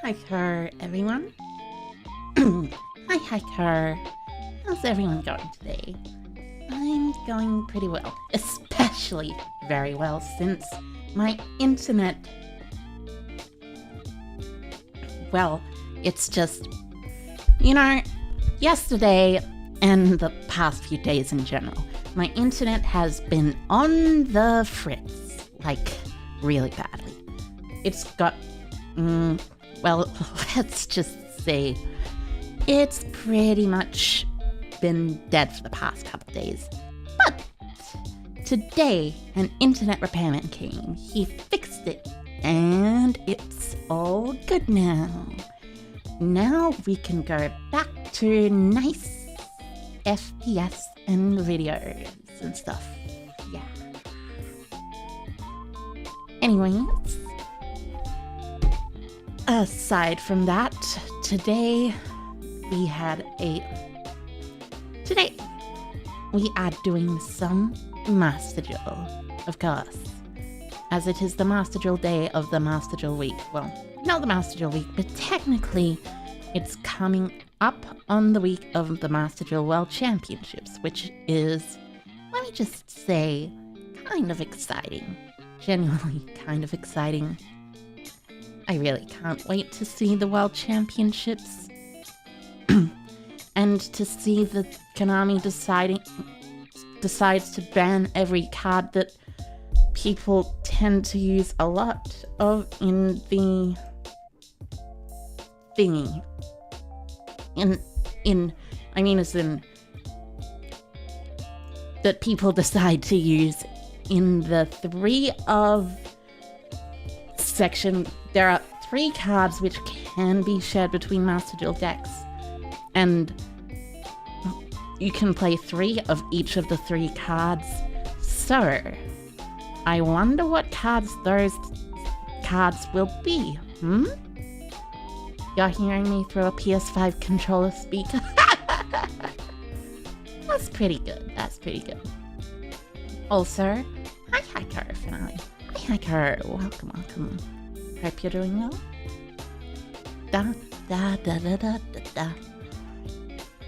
Hi, everyone. Hi, how's everyone going today? I'm going pretty well, especially very well since my internet, well, it's just, yesterday and the past few days in general, my internet has been on the fritz, like, really badly. It's got, well, let's just say it's pretty much been dead for the past couple days. But today, an internet repairman came. He fixed it, and it's all good now. Now we can go back to nice FPS and videos and stuff. Yeah. Anyways, aside from that, today we are doing some Master Drill, of course, as it is the Master Drill day of the Master Drill week. Well, not the Master Drill week, but technically it's coming up on the week of the Master Drill World Championships, which is, let me just say, kind of exciting. Genuinely kind of exciting. I really can't wait to see the World Championships. And to see that Konami decides to ban every card that people tend to use a lot of in the thingy. As in that people decide to use in the 3 of section. There are 3 cards which can be shared between Master Duel decks, and you can play 3 of each of the 3 cards. So, I wonder what cards those cards will be, You're hearing me through a PS5 controller speaker? That's pretty good. Also, hi Hiker finale. Hi Hiker, welcome. Hope you're doing well.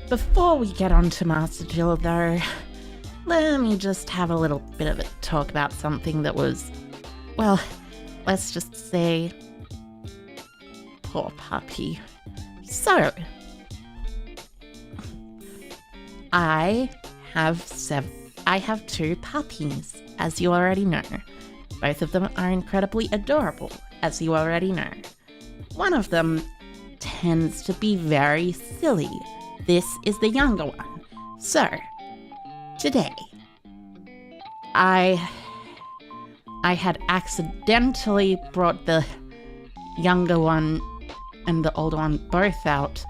Before we get on to Master Jill though, let me just have a little bit of a talk about something that was, well, let's just say, poor puppy. So, I have 2 puppies, as you already know. Both of them are incredibly adorable, as you already know. One of them tends to be very silly. This is the younger one. So, today, I had accidentally brought the younger one and the older one both out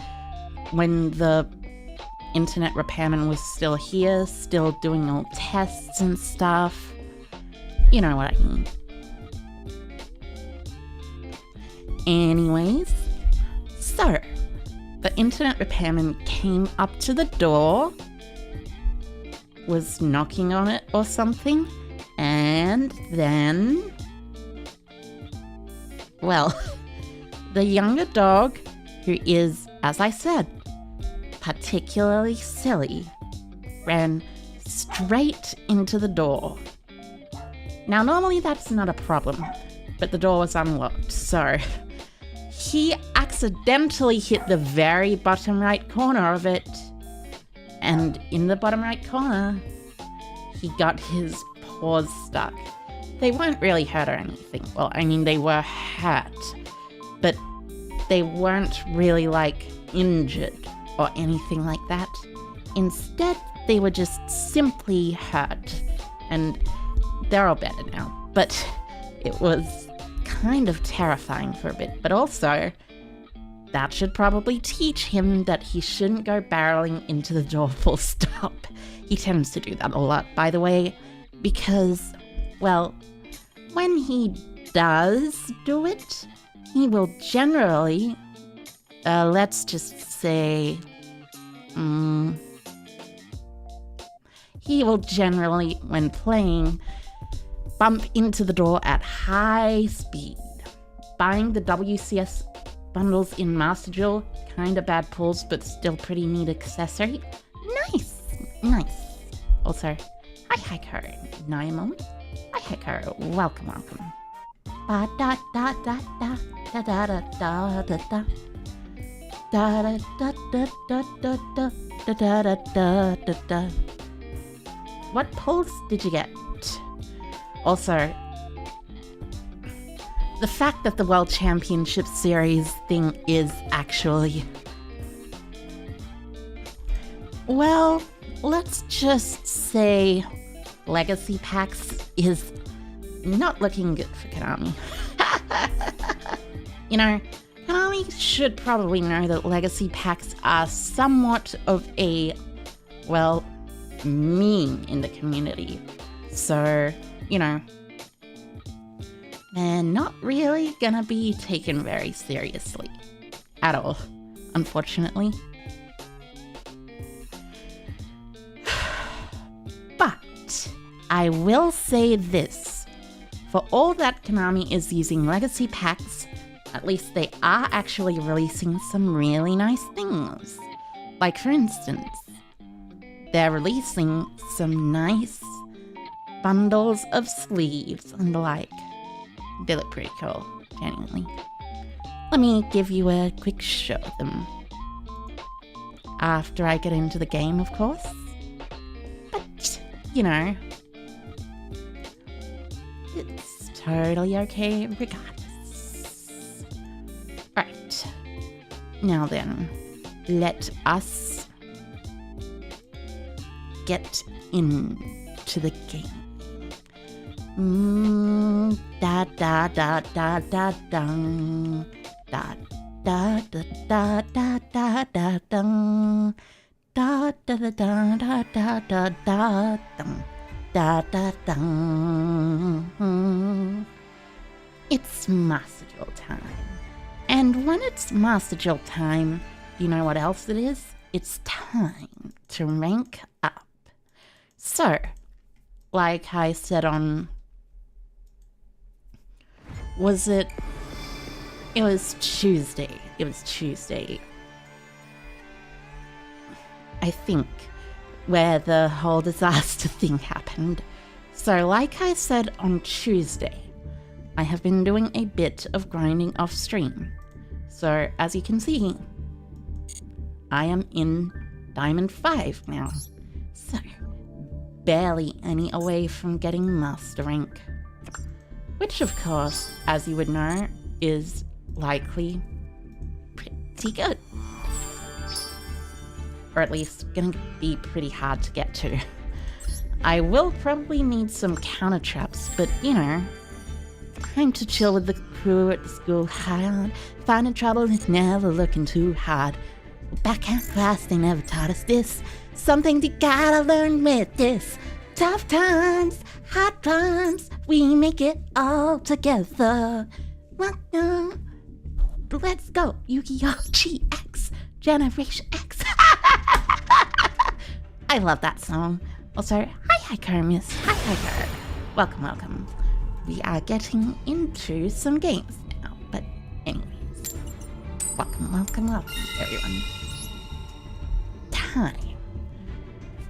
when the internet repairman was still here, still doing all tests and stuff. You know what I mean. Anyways, so the internet repairman came up to the door, was knocking on it or something, and then, well, the younger dog, who is, as I said, particularly silly, ran straight into the door. Now, normally that's not a problem, but the door was unlocked, so he accidentally hit the very bottom right corner of it, and in the bottom right corner, he got his paws stuck. They weren't really hurt or anything. Well, I mean, they were hurt, but they weren't really, injured or anything like that. Instead, they were just simply hurt, and they're all better now. But it was kind of terrifying for a bit, but also that should probably teach him that he shouldn't go barreling into the door full stop. He tends to do that a lot, by the way, because, well, when he does do it, he will generally, let's just say, he will generally, when playing, bump into the door at high speed. Buying the bundles in Master Duel. Kinda bad pulls, but still pretty neat accessory. Nice, nice. Also, hi Heiko. Now a moment. Hi Heiko. Welcome, welcome. Ba da da da da da da da da da da. Da da da da da da da da da da da da. What pulls did you get? Also, the fact that the World Championship Series thing is actually... Well, let's just say Legacy Packs is not looking good for Konami. You know, Konami should probably know that Legacy Packs are somewhat of a, well, meme in the community. So, you know, they're not really gonna be taken very seriously at all, unfortunately. But I will say this, for all that Konami is using Legacy Packs, at least they are actually releasing some really nice things. Like for instance, they're releasing some nice bundles of sleeves and the like. They look pretty cool, genuinely. Let me give you a quick show of them. After I get into the game, of course. But, you know, it's totally okay regardless. Alright. Now then, let us get into the game. Da da da da da dum. Da da da da da da da dum. Da da da da da da da da dum. Da da dum. It's Master Duel time. And when it's Master Duel time, you know what else it is? It's time to rank up. So, like I said on... It was Tuesday. It was Tuesday. I think, where the whole disaster thing happened. So like I said on Tuesday, I have been doing a bit of grinding off stream. So as you can see, I am in Diamond 5 now. So, barely any away from getting Master Rank. Which, of course, as you would know, is likely pretty good. Or at least gonna be pretty hard to get to. I will probably need some counter traps, but you know, time to chill with the crew at the school hard. Finding trouble is never looking too hard. Backhand class, they never taught us this. Something you gotta learn with this. Tough times, hard times, we make it all together. Welcome. Let's go, Yu-Gi-Oh! GX, Generation X. I love that song. Also, hi Kermis, hi Ker. Welcome, welcome. We are getting into some games now, but anyways. Welcome, welcome, welcome, everyone. Time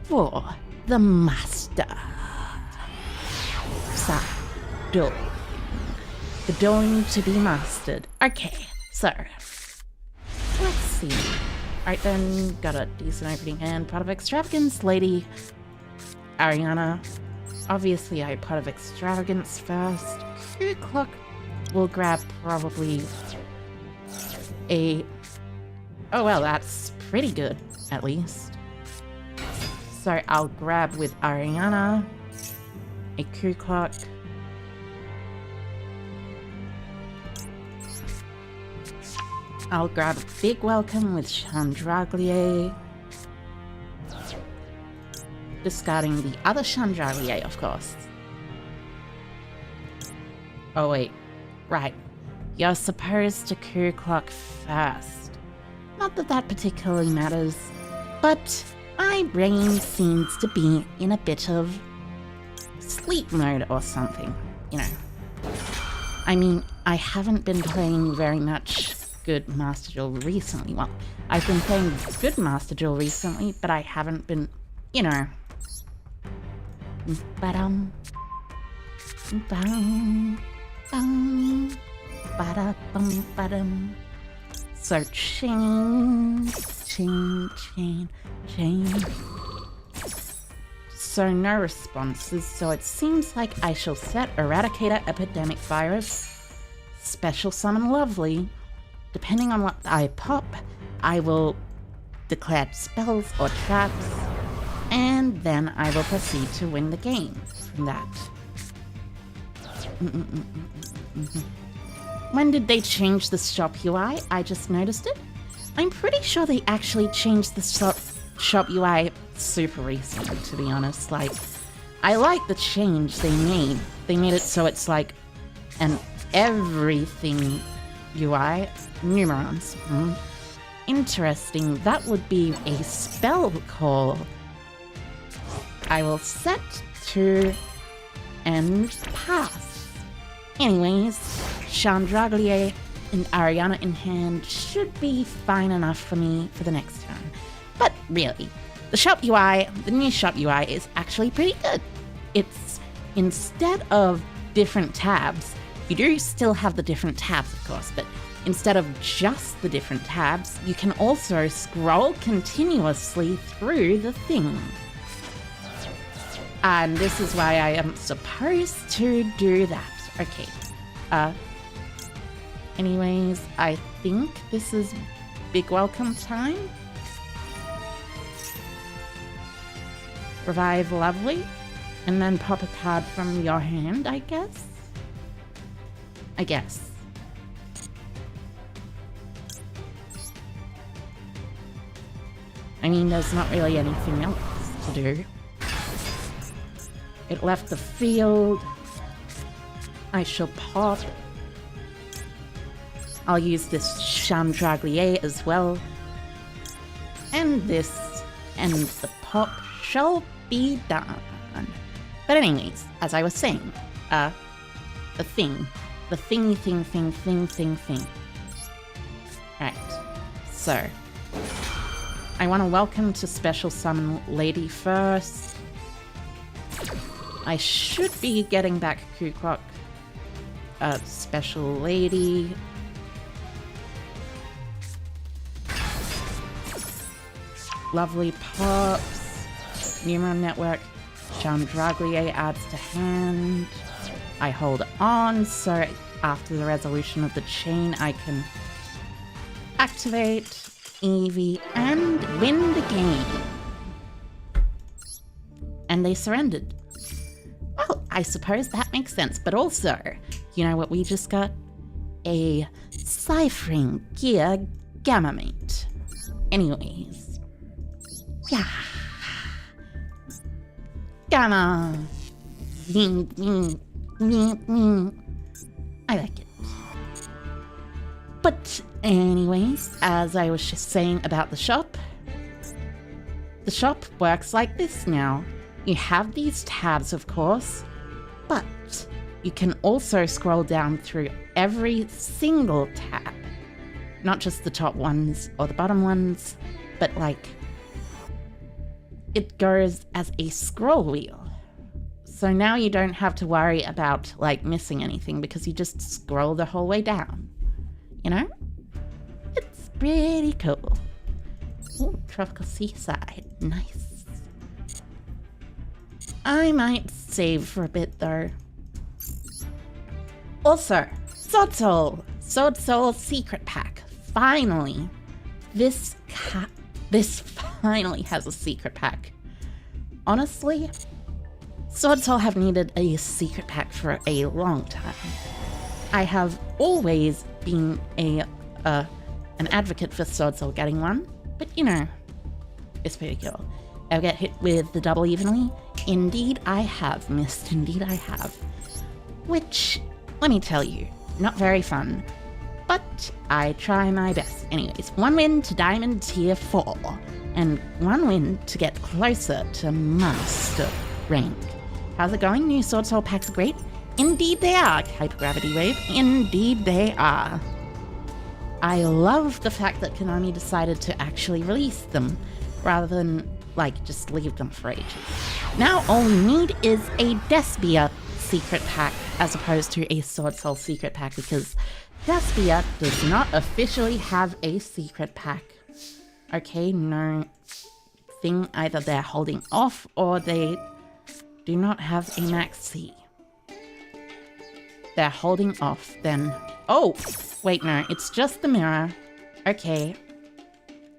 for the Master. Duel. The dueling to be mastered. Okay, so let's see. Alright then, got a decent opening hand. Pot of Extravagance, Lady Ariana. Obviously, I Pot of Extravagance first. 2 o'clock, we'll grab probably a... Oh well, that's pretty good, at least. So I'll grab with Ariana a coup clock. I'll grab a big welcome with Chandraglier. Discarding the other Chandraglier, of course. Oh wait, right. You're supposed to coup clock first. Not that that particularly matters, but my brain seems to be in a bit of sleep mode or something, you know. I mean, I haven't been playing very much good Master Duel recently. Well, I've been playing good Master Duel recently, but I haven't been, you know. Ba-dum. Bum. Bum. Ba-da-bum. Ba-dum. So chain. So no responses, so it seems like I shall set Eradicator Epidemic Virus, Special Summon Lovely. Depending on what I pop, I will declare spells or traps, and then I will proceed to win the game from that. When did they change the shop UI? I just noticed it. I'm pretty sure they actually changed the shop UI super recently, to be honest. Like, I like the change they made. They made it so it's like an everything UI. Numerons. Interesting. That would be a spell call. I will set to end pass. Anyways, Chandraglier and Ariana in hand should be fine enough for me for the next turn. But really, the shop UI, the new shop UI is actually pretty good. It's, instead of different tabs, you do still have the different tabs, of course, but instead of just the different tabs, you can also scroll continuously through the thing. And this is why I am supposed to do that. Okay. Anyways, I think this is big welcome time. Revive Lovely, and then pop a card from your hand, I guess? I mean, there's not really anything else to do. It left the field. I shall pop. I'll use this Chandraglier as well. And this, and the pop shall be done. But anyways, as I was saying, the thingy. Right, so I want to welcome to Special Summon Lady first. I should be getting back Kukrok, Special Lady. Lovely pops. Numeron Network. Chandraglier adds to hand. I hold on, so after the resolution of the chain, I can activate Eevee and win the game. And they surrendered. Well, I suppose that makes sense, but also, you know what we just got? A Ciphering Gear Gamma Mate. Anyways. Yeah. Gamma. I like it. But anyways, as I was just saying about the shop works like this now. You have these tabs, of course, but you can also scroll down through every single tab. Not just the top ones or the bottom ones, but like, it goes as a scroll wheel. So now you don't have to worry about like missing anything because you just scroll the whole way down. You know? It's pretty cool. Ooh, tropical seaside. Nice. I might save for a bit though. Also, Sword Soul Secret Pack. Finally. This finally has a secret pack. Honestly, Sword Soul have needed a secret pack for a long time. I have always been an advocate for Sword Soul getting one, but you know, it's pretty cool. Ever get hit with the double evenly? Indeed I have, missed. Indeed I have. Which, let me tell you, not very fun. But I try my best. Anyways, 1 win to Diamond Tier 4, and 1 win to get closer to Master rank. How's it going? New Sword Soul packs are great? Indeed they are, Hypergravity Wave. Indeed they are. I love the fact that Konami decided to actually release them, rather than, like, just leave them for ages. Now all we need is a Despia secret pack, as opposed to a Sword Soul secret pack, because Despia does not officially have a secret pack. Okay, no thing, either they're holding off or they do not have a maxi. They're holding off then. Oh, wait, no, it's just the mirror. Okay,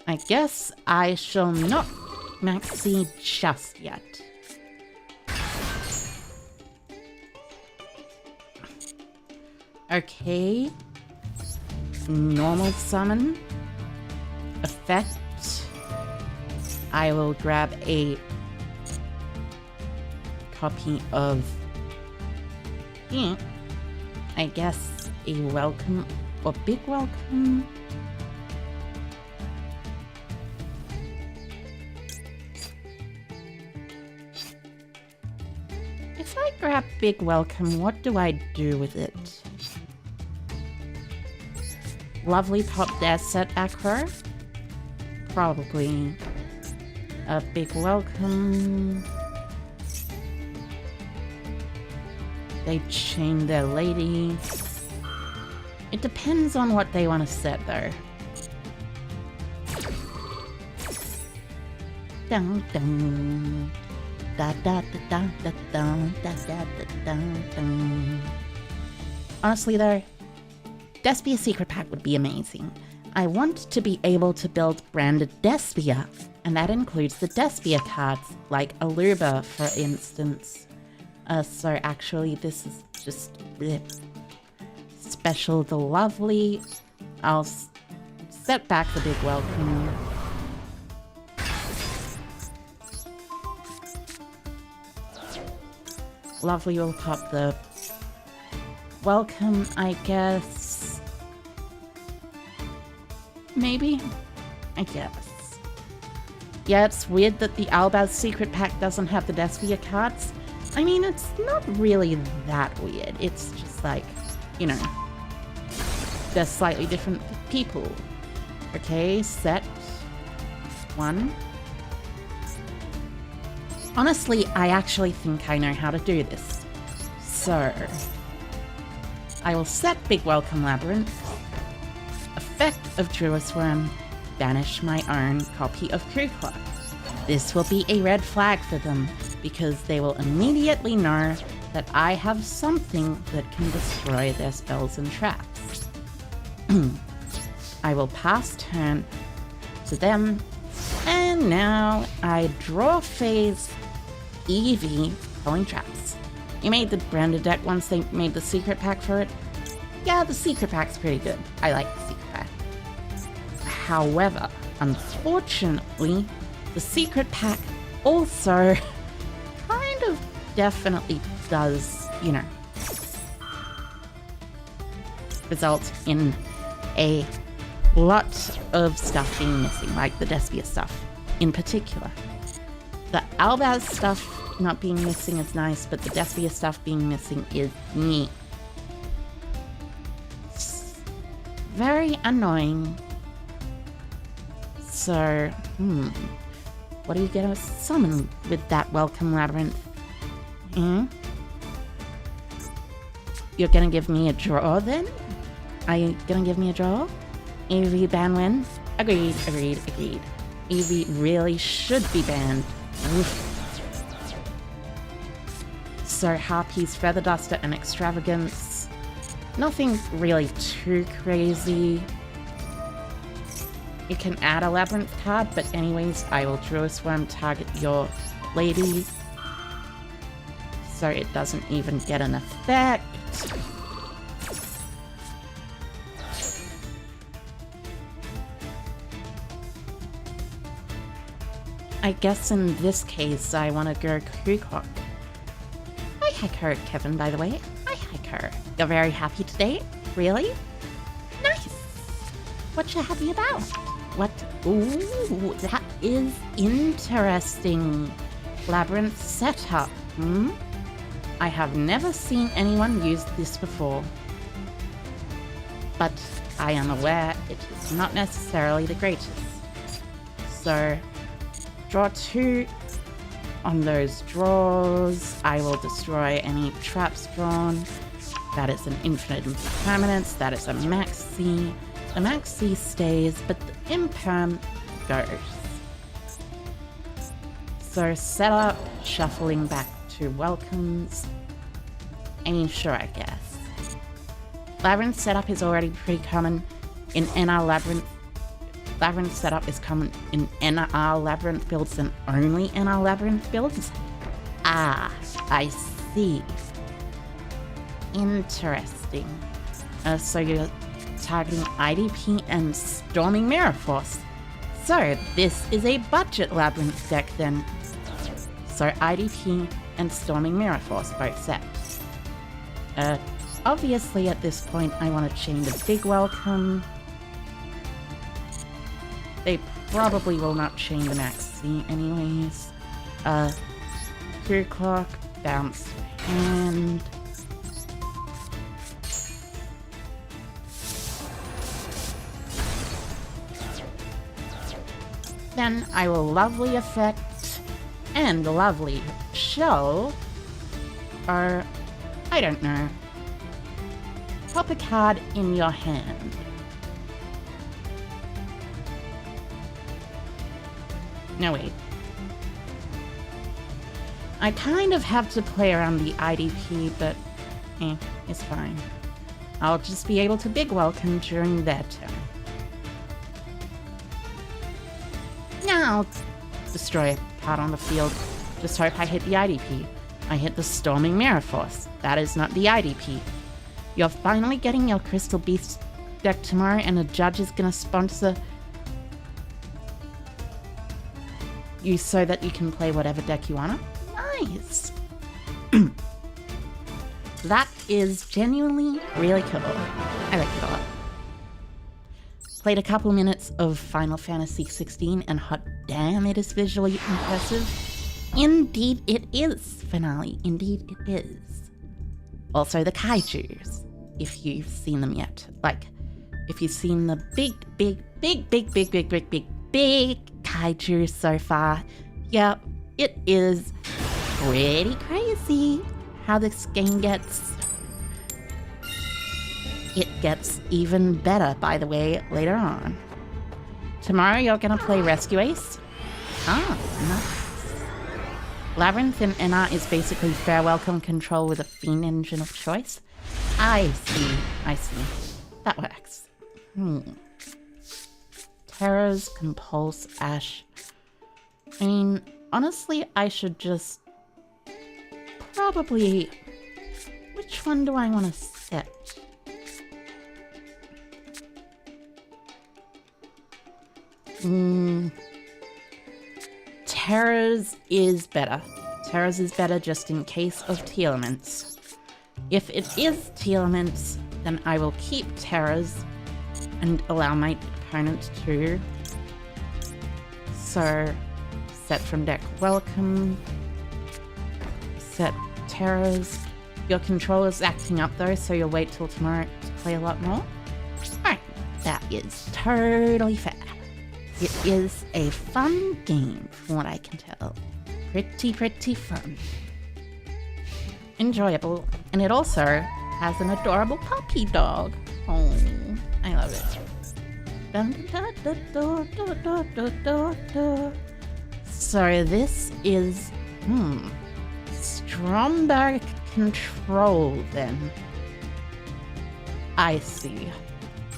I guess I shall not maxi just yet. Okay, normal summon, effect. I will grab a copy of, I guess, a welcome or big welcome. If I grab big welcome, what do I do with it? Lovely pop dash set acro? Probably. A big welcome. They chain their lady. It depends on what they want to set though. Dun dun. Da da da da da da da da da da. Honestly though, Despia secret pack would be amazing. I want to be able to build branded Despia, and that includes the Despia cards, like Aluba, for instance. So actually this is just special the lovely. I'll set back the big welcome. Lovely will pop the welcome, I guess. Maybe? I guess. Yeah, it's weird that the Albaz secret pack doesn't have the Despia cards. I mean, it's not really that weird. It's just like, you know, they're slightly different people. Okay, set one. Honestly, I actually think I know how to do this. So, I will set Big Welcome Labrynth. Effect of Juuuust Worm. Banish my own copy of Kukluk. This will be a red flag for them, because they will immediately know that I have something that can destroy their spells and traps. I will pass turn to them, and now I draw phase Eevee pulling traps. You made the branded deck once they made the secret pack for it. Yeah, the secret pack's pretty good. I like the secret pack. However, unfortunately, the secret pack also kind of definitely does, you know, result in a lot of stuff being missing, like the Despia stuff in particular. The Albaz stuff not being missing is nice, but the Despia stuff being missing is neat. It's very annoying. So, what are you gonna summon with that Welcome Labrynth? You're gonna give me a draw then? Are you gonna give me a draw? Eevee ban win? Agreed, agreed, agreed. Eevee really should be banned. Oof. So Harpy's Feather Duster and Extravagance. Nothing really too crazy. You can add a Labrynth card, but anyways, I will Juuuust Worm target your lady, so it doesn't even get an effect. I guess in this case, I want to go Kukluk. Hi, Hiker, Kevin, by the way. Hi, Hiker. You're very happy today? Really? Nice. What you happy about? What? Ooh, that is interesting. Labrynth setup, I have never seen anyone use this before. But I am aware it is not necessarily the greatest. So, draw 2 on those draws. I will destroy any traps drawn. That is an infinite impermanence. That is a maxi. The maxi stays, but the imperm goes. So set up, shuffling back to welcomes. I mean, sure, I guess. Labrynth setup is already pretty common in NR Labrynth. Labrynth setup is common in NR Labrynth builds and only NR Labrynth builds. Ah, I see. Interesting. So you're targeting IDP and Storming Mirror Force. So this is a budget Labrynth deck then. So IDP and Storming Mirror Force both set. Obviously at this point I want to chain the big welcome. They probably will not chain the maxi anyways. 2 o'clock, bounce hand. Then I will lovely effect and lovely shell, or I don't know, pop a card in your hand. No, wait. I kind of have to play around the IDP, but it's fine. I'll just be able to big welcome during their turn. Now I'll destroy a card on the field. Just hope I hit the IDP. I hit the Storming Mirror Force. That is not the IDP. You're finally getting your Crystal Beast deck tomorrow, and a judge is gonna sponsor you so that you can play whatever deck you wanna. Nice. That is genuinely really cool. I like it a lot. Played a couple minutes of Final Fantasy 16 and hot damn, it is visually impressive. Indeed it is, Finale. Indeed it is. Also the kaijus, if you've seen them yet. Like, if you've seen the big kaiju so far, yeah, it is pretty crazy how this game gets. It gets even better, by the way, later on. Tomorrow you're gonna play Rescue Ace? Ah, nice. Labrynth in NR is basically fair welcome control with a fiend engine of choice. I see. That works. Terrors, Compulse, Ash. I mean, honestly, I should just probably... Which one do I want to set? Terrors is better. Terrors is better just in case of Telements. If it is Telements, then I will keep Terrors and allow my opponent to. So, set from deck welcome. Set Terrors. Your controller's acting up though, so you'll wait till tomorrow to play a lot more. Alright, that is totally fair. It is a fun game, from what I can tell. Pretty fun. Enjoyable. And it also has an adorable puppy dog. Oh, I love it. So this is... Stromberg control, then. I see.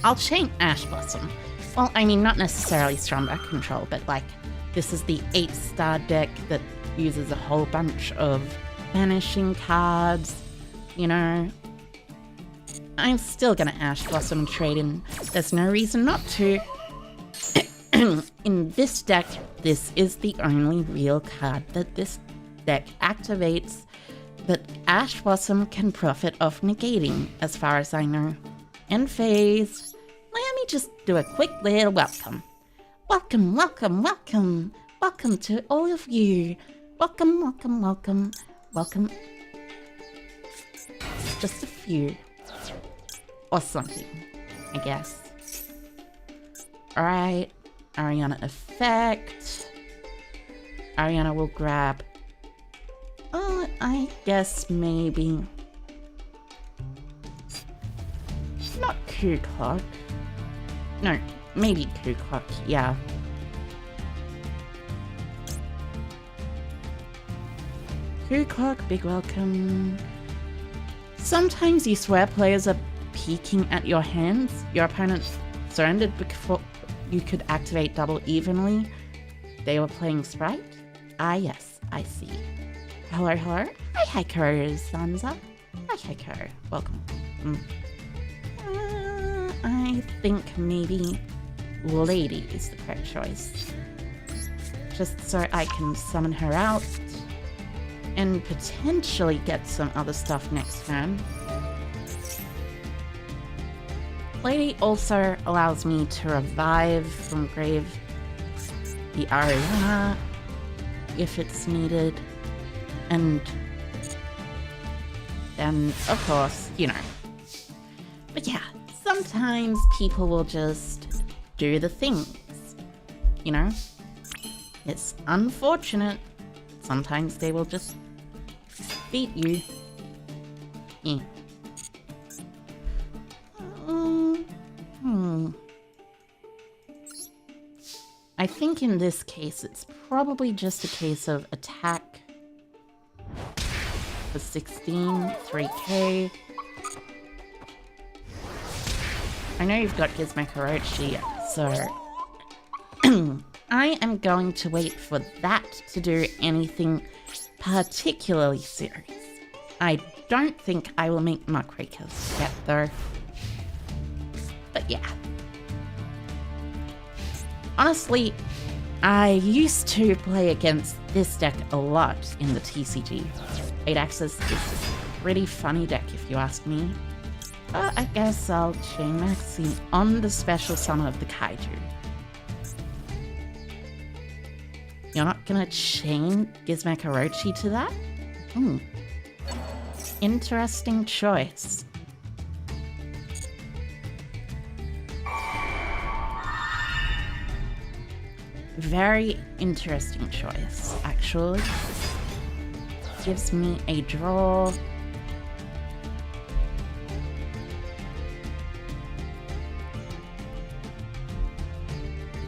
I'll chain Ash Blossom. Well, I mean, not necessarily Stromberg control, but like, this is the 8-star deck that uses a whole bunch of banishing cards, you know. I'm still gonna Ash Blossom and trade in. There's no reason not to. In this deck, this is the only real card that this deck activates that Ash Blossom can profit off negating, as far as I know. End phase. Let me just do a quick little welcome. Welcome to all of you. Welcome. Just a few. Or something, I guess. Alright, Ariana effect. Ariana will grab... I guess maybe... Not Ku Clock. No, maybe Ku Clock, yeah. Ku Clock, big welcome. Sometimes you swear players are peeking at your hands. Your opponent surrendered before you could activate double evenly. They were playing Sprite? Ah yes, I see. Hello, hello. Hi, Hikaru Sansa. Hi, Hikaru. Welcome. I think maybe Lady is the correct choice. Just so I can summon her out and potentially get some other stuff next turn. Lady also allows me to revive from grave the Ariana if it's needed. And then, of course, you know. But yeah, sometimes people will just do the things, you know? It's unfortunate. Sometimes they will just beat you. Yeah. I think in this case, it's probably just a case of attack for 16, 3k. I know you've got Gizmo-Orochi, so I am going to wait for that to do anything particularly serious. I don't think I will make Muckrakers yet, though. But yeah. Honestly, I used to play against this deck a lot in the TCG. 8-Axis is a pretty funny deck if you ask me. But I guess I'll chain Maxi on the special summon of the Kaiju. You're not gonna chain Gizmo-Orochi to that? Interesting choice. Very interesting choice, actually. Gives me a draw.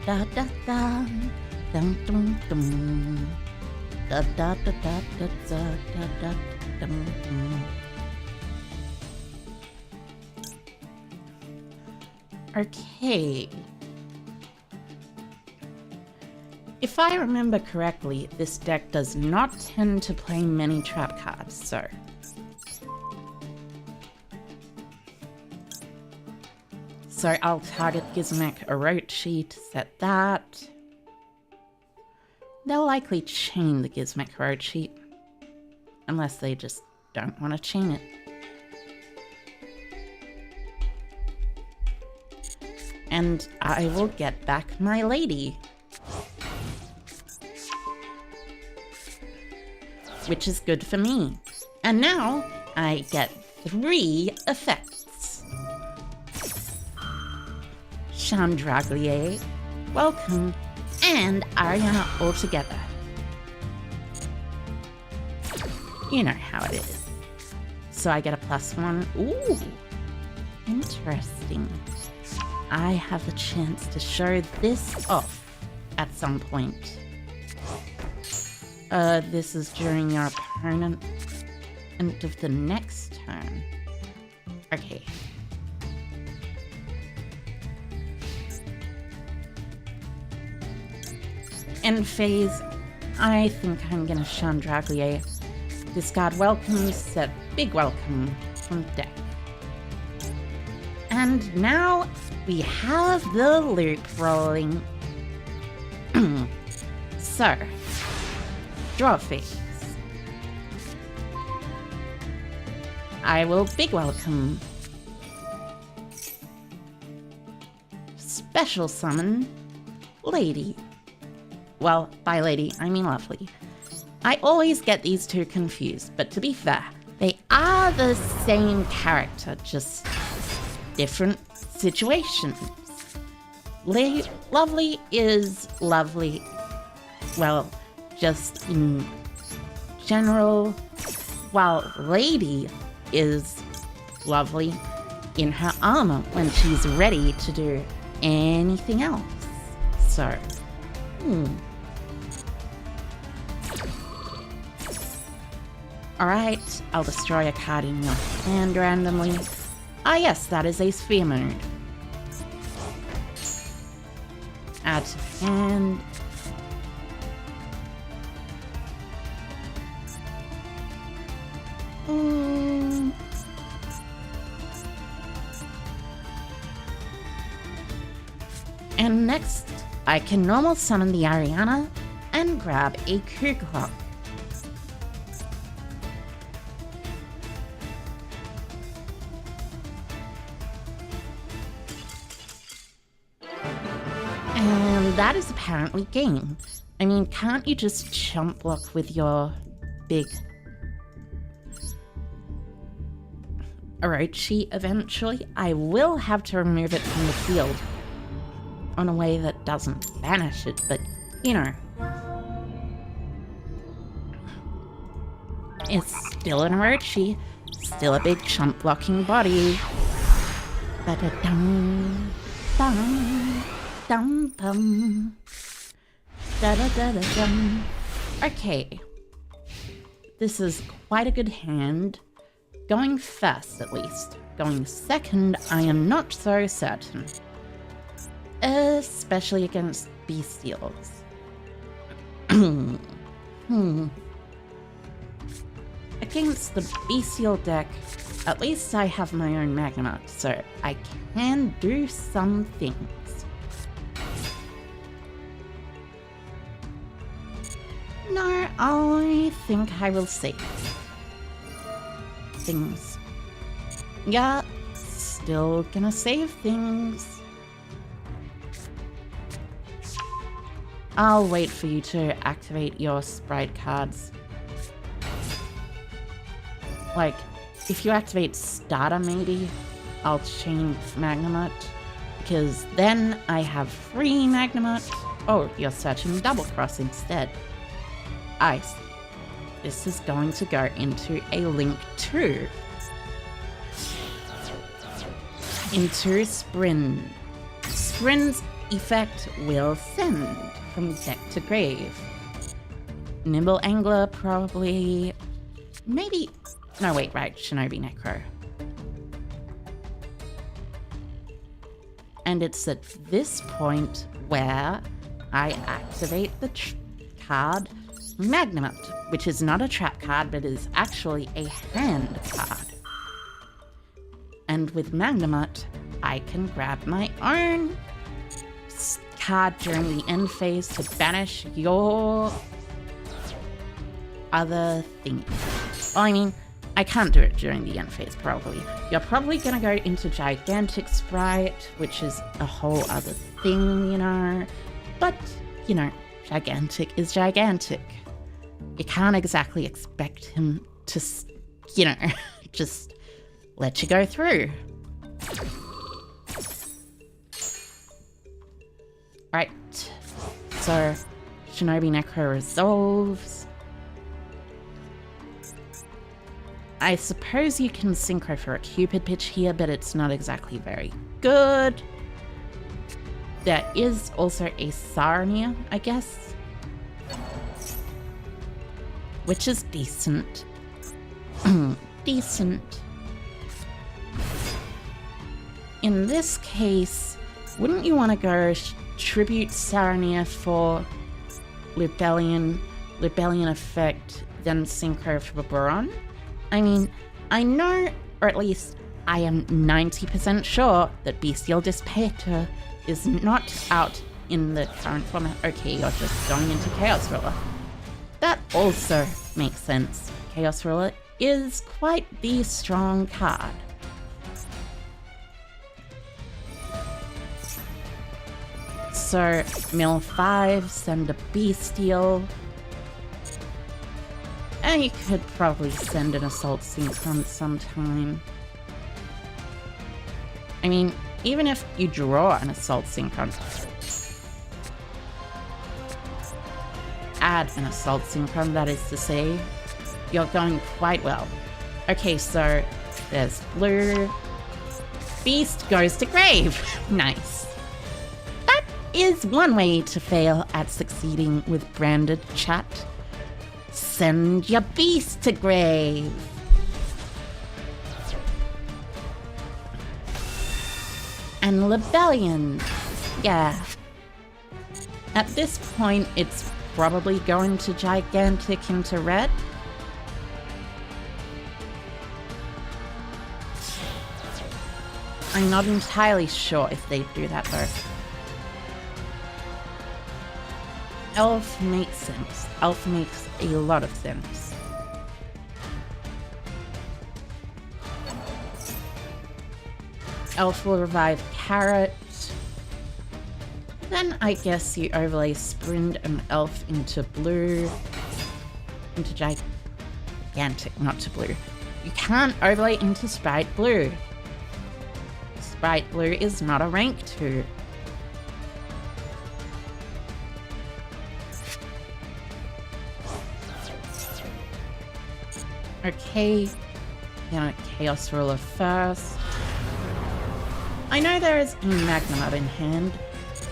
Da da da, dum dum dum. Da da da da da da da da dum dum. Okay. If I remember correctly, this deck does not tend to play many trap cards, so I'll target Gizmo-Orochi to set that. They'll likely chain the Gizmo-Orochi, unless they just don't want to chain it. And I will get back my lady. Which is good for me. And now I get 3 effects. Chandraglier, welcome, and Ariana altogether. You know how it is. So I get a +1. Ooh, interesting. I have the chance to show this off at some point. This is during your opponent end of the next turn. Okay. End phase. I think I'm gonna Chandraglier. Discard welcome, set big welcome from deck. And now we have the loop rolling. So, draw phase. I will big welcome. Special summon Lady. Well, by Lady, I mean Lovely. I always get these two confused, but to be fair, they are the same character, just different situations. Lovely is lovely. Well, just in general, while Lady is lovely in her armor when she's ready to do anything else. So, Alright, I'll destroy a card in your hand randomly. Ah yes, that is a sphere mood. Add to hand. And next, I can normal summon the Ariana and grab a Kukla. And that is apparently game. I mean, can't you just chump block with your big Orochi eventually? I will have to remove it from the field on a way that doesn't banish it, but you know. It's still an Orochi, still a big chump blocking body. Da-da-dum, dum, dum, dum. Da-da-da-da-dum. Okay. This is quite a good hand. Going first, at least. Going second, I am not so certain. Especially against bestials. Against the bestial deck, at least I have my own Magnemite, so I can do some things. No, I think I will see. Things. Yeah, still gonna save things. I'll wait for you to activate your sprite cards. Like, if you activate starter maybe, I'll change Magnemite, because then I have free Magnemite. Oh, you're searching Double Cross instead. I see. This is going to go into a Link 2. Into Sprin. Sprin's effect will send from deck to grave. Nimble Angler probably... Maybe... No, wait, right. Shinobi Necro. And it's at this point where I activate the card Magnemite, which is not a trap card, but is actually a hand card. And with Magnemite, I can grab my own card during the end phase to banish your other thing. Well, I mean, I can't do it during the end phase, probably. You're probably gonna go into Gigantic Sprite, which is a whole other thing, you know. But, you know, Gigantic is Gigantic. You can't exactly expect him to, you know, just let you go through. Right. So, Shinobi Necro resolves. I suppose you can synchro for a Cupid pitch here, but it's not exactly very good. There is also a Sarnia, I guess, which is decent. Decent. In this case, wouldn't you want to go Tribute Sarnia for Libellion effect, then Synchro for Baron? I mean, I know, or at least I am 90% sure that Bestial Despater is not out in the current format. Okay, you're just going into Chaos Ruler. That also makes sense. Chaos Ruler is quite the strong card. So, mill 5, send a Bestial. And you could probably send an Assault Synchron sometime. I mean, even if you draw an assault synchron, add an assault synchron, that is to say, you're going quite well. Okay, so there's blue. Beast goes to grave. Nice. That is one way to fail at succeeding with branded chat. Send your beast to grave. And Lebellion. Yeah. At this point, it's probably going to gigantic into red. I'm not entirely sure if they do that though. Elf makes sense. Elf makes a lot of sense. Elf will revive Carrot. Then I guess you overlay Sprint and Elf into blue. Into gigantic, not to blue. You can't overlay into Sprite Blue. Sprite Blue is not a rank 2. Okay, gonna Chaos Ruler first. I know there is a Magnemite in hand.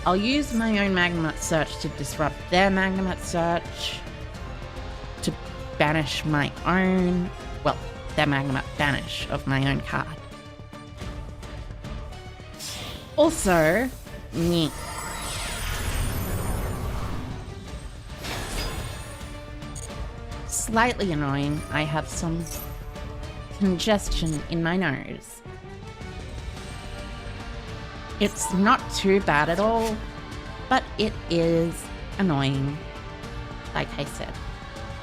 I'll use my own Magnemite search to disrupt their Magnemite search. To banish my own, well, their Magnemite banish of my own card. Also, nyeh. Slightly annoying, I have some congestion in my nose. It's not too bad at all, but it is annoying, like I said.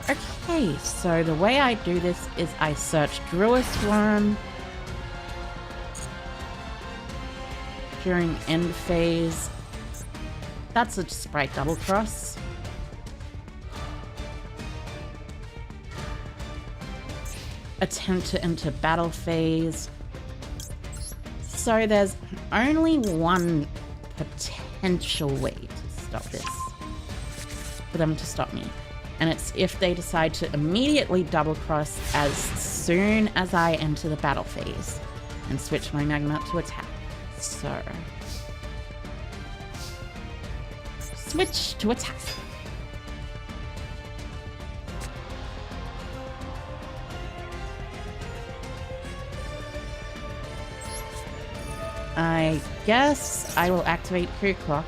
Okay, so the way I do this is I search Juuuust Worm during end phase. That's a Sprite double cross. Attempt to enter battle phase. So there's only one potential way to stop this. For them to stop me. And it's if they decide to immediately double cross as soon as I enter the battle phase and switch my Magnemite to attack. So switch to attack. I guess I will activate Crew Clock.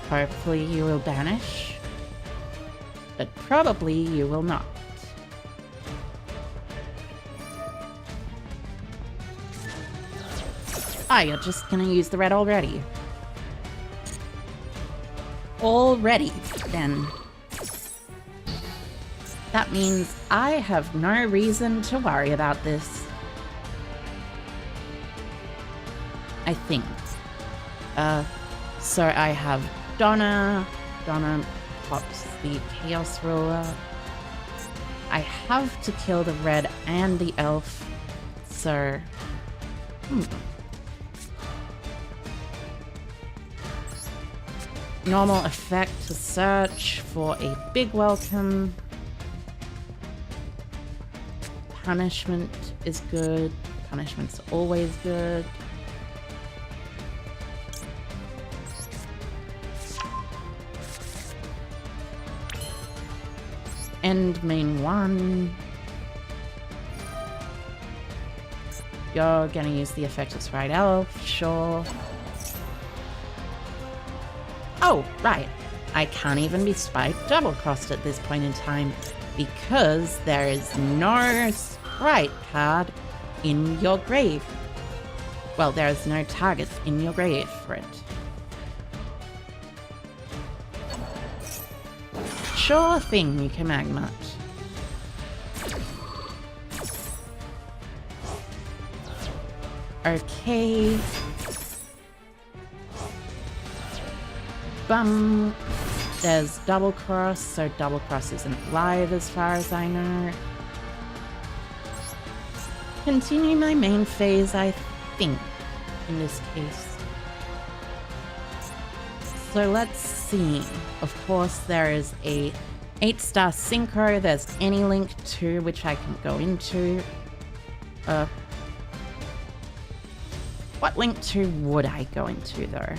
Hopefully you will banish. But probably you will not. Ah, you're just gonna use the red already. Already, then. That means I have no reason to worry about this. I think. So I have Donna. Donna pops the Chaos Ruler. I have to kill the red and the elf. So... Normal effect to search for a big welcome. Punishment is good. Punishment's always good. End main 1. You're gonna use the effect of Sprite Elf, sure. Oh, right. I can't even be Sprite double-crossed at this point in time because there is no Sprite card in your grave. Well, there is no target in your grave for it. Sure thing, you can Magnemite. Okay. Bum. There's double cross, so double cross isn't live as far as I know. Continue my main phase, I think. in this case. So let's see. Of course, there is a 8-star synchro. There's any link to which I can go into. What link to would I go into though?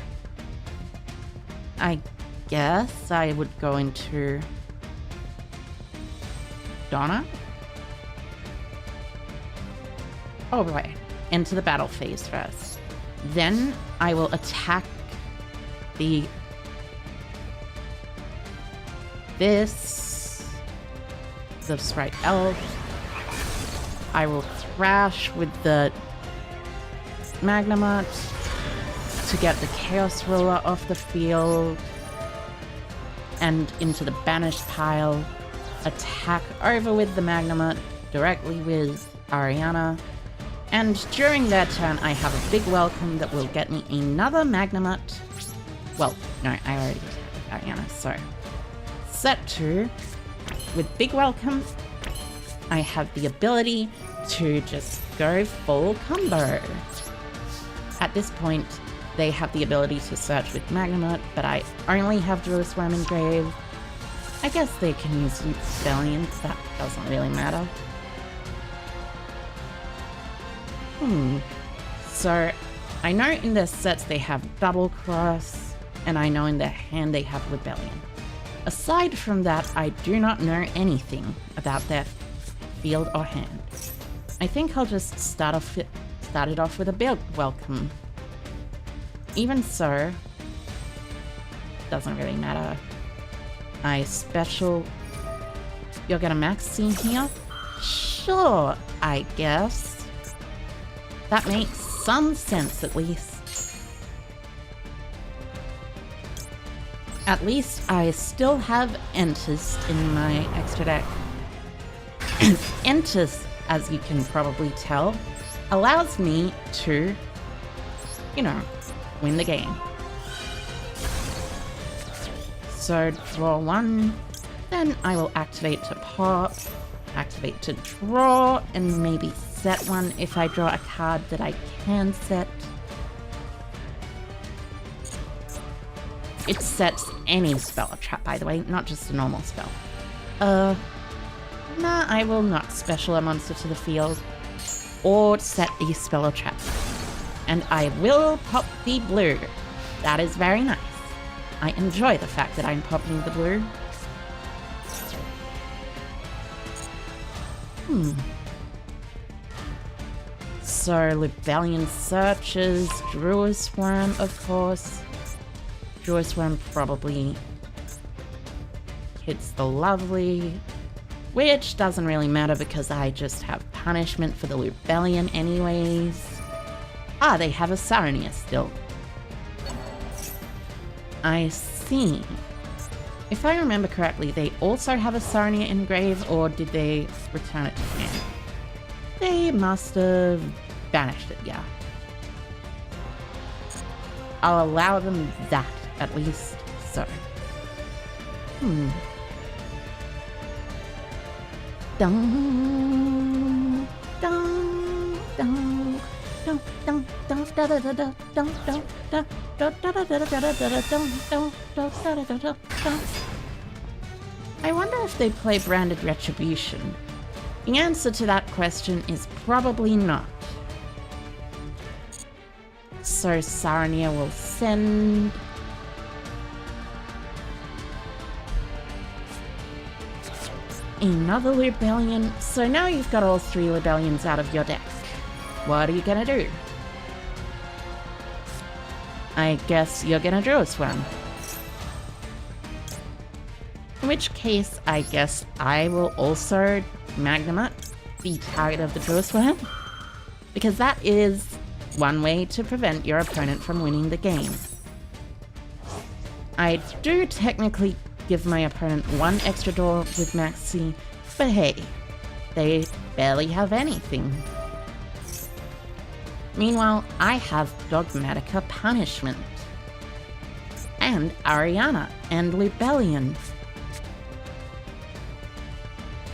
I guess I would go into Donna. Oh right, into the battle phase first. Then I will attack the sprite elf. I will thrash with the Magnemite to get the Chaos Ruler off the field and into the banished pile. Attack over with the Magnemite directly with Ariana. And during their turn, I have a big welcome that will get me another Magnemite. Well, no, I already attacked Ariana, so. Set 2, with big welcome, I have the ability to just go full combo. At this point, they have the ability to search with Magnemite, but I only have Juuuust Worm Engrave. I guess they can use Rebellion, that doesn't really matter. So, I know in their sets they have Double Cross, and I know in their hand they have Rebellion. Aside from that, I do not know anything about their field or hand. I think I'll just start it off with a big welcome. Even so, doesn't really matter. I special... You're gonna max scene here? Sure, I guess. That makes some sense, at least. At least I still have Enters in my extra deck. Enters, as you can probably tell, allows me to, you know, win the game. So draw 1, then I will activate to pop, activate to draw, and maybe set 1 if I draw a card that I can set. It sets any spell or trap, by the way, not just a normal spell. Nah, I will not special a monster to the field or set a spell or trap. And I will pop the blue. That is very nice. I enjoy the fact that I'm popping the blue. So, Rebellion searches, Juuuust Worm, of course. Juuuust Worm probably hits the Lovely, which doesn't really matter because I just have punishment for the Rebellion anyways. Ah, they have a Sarnia still. I see. If I remember correctly, they also have a Sarnia engraved, or did they return it to hand? They must have banished it, yeah. I'll allow them that, at least, so. Dun, dun, dun, dun, dun, dun, da da da da dun, dun, da da da da da da da da dun, dun, da da da da da. I wonder if they play Branded Retribution. The answer to that question is probably not. So Sarnia will send... another Rebellion. So now you've got all 3 Rebellions out of your deck. What are you gonna do? I guess you're gonna Juuuust Worm. In which case, I guess I will also Magnemite the target of the Juuuust Worm, because that is one way to prevent your opponent from winning the game. I do technically give my opponent 1 extra door with Maxi, but hey, they barely have anything. Meanwhile, I have Dogmatica Punishment, and Ariana, and Rebellion.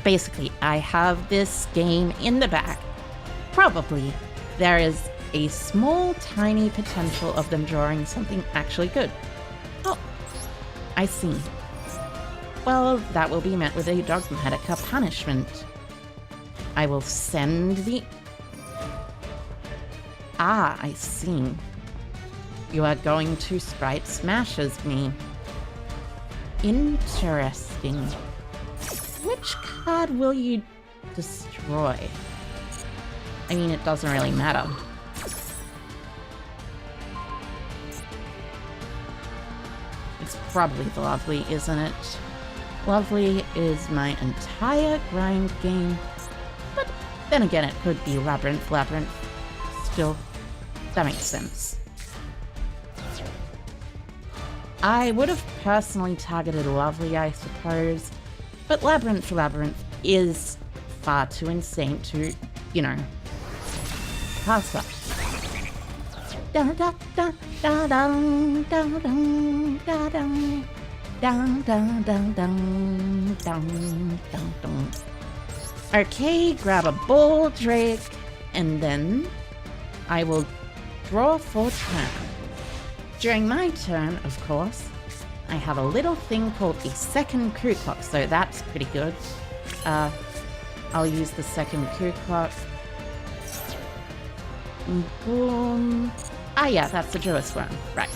Basically, I have this game in the back. Probably there is a small, tiny potential of them drawing something actually good. Oh, I see. Well, that will be met with a dogmatic punishment. I will send the... Ah, I see. You are going to sprite smashes me. Interesting. Which card will you destroy? I mean, it doesn't really matter. It's probably the Lovely, isn't it? Lovely is my entire grind game. But then again, it could be Labrynth. Labrynth. Still, that makes sense. I would have personally targeted Lovely, I suppose. But Labrynth is far too insane to, you know, pass up. Da da da da da da da da da da. Okay, grab a ball drake, and then I will draw for turn. During my turn, of course, I have a little thing called the second crew clock, so that's pretty good. I'll use the second crew clock. Boom. Ah, yeah, that's the Juuuust one. Right.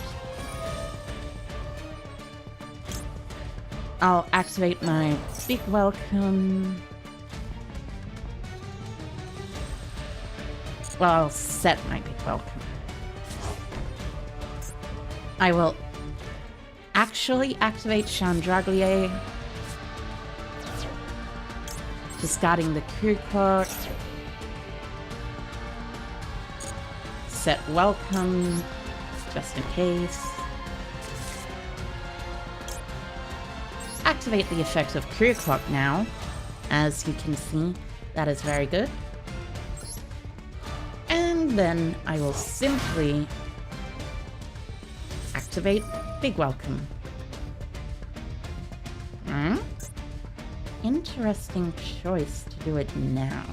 I'll activate my big welcome. Well, I'll set my big welcome. I will actually activate Chandraglier, discarding the crew clock. Set welcome, just in case. Activate the effect of crew clock now. As you can see, that is very good. And then I will simply activate big welcome. Interesting choice to do it now.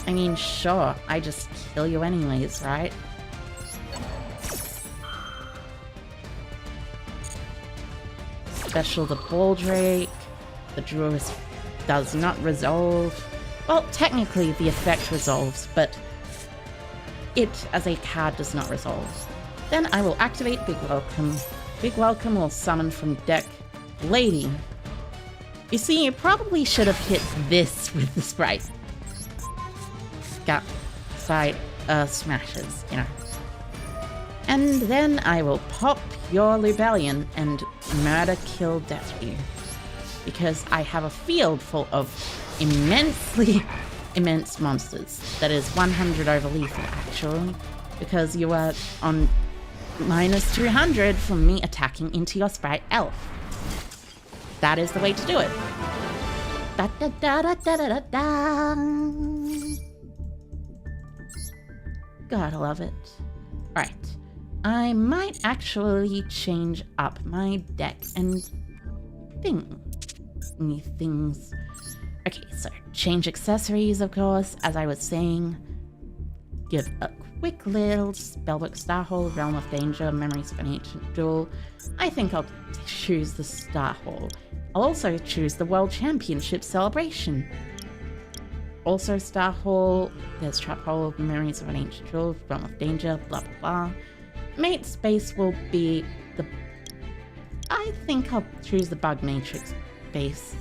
I mean, sure, I just kill you anyways, right? Special the Ball Drake. The Juuuust does not resolve. Well, technically the effect resolves, but it as a card does not resolve. Then I will activate Big Welcome. Big Welcome will summon from deck Lady. You see, you probably should have hit this with the sprite. Got side smashes, you know. And then I will pop your Lubellion and murder kill Deputy. Because I have a field full of immensely immense monsters. That is 100 over lethal, actually. Because you are on minus 200 from me attacking into your sprite elf. That is the way to do it. Da da da da da da da. Gotta love it. Right. I might actually change up my deck and things. Okay, so change accessories, of course, as I was saying. Give a quick little Spellbook Starhole, Realm of Danger, Memories of an Ancient Duel. I think I'll choose the Starhole. I'll also choose the World Championship Celebration. Also Starhole, there's Trap Hole, Memories of an Ancient Duel, Realm of Danger, blah blah blah. Mate Space will be the... I think I'll choose the Bug Matrix base.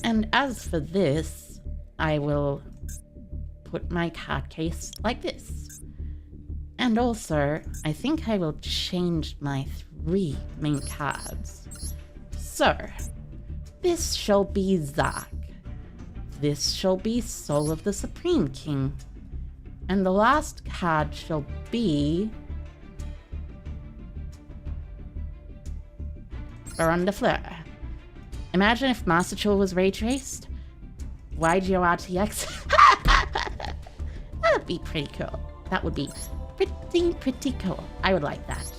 And as for this, I will put my card case like this. And also, I think I will change my 3 main cards. So, this shall be Zark. This shall be Soul of the Supreme King. And the last card shall be... Baron de Fleur. Imagine if Master Chul was ray traced. YGO RTX. That would be pretty cool. That would be pretty cool. I would like that.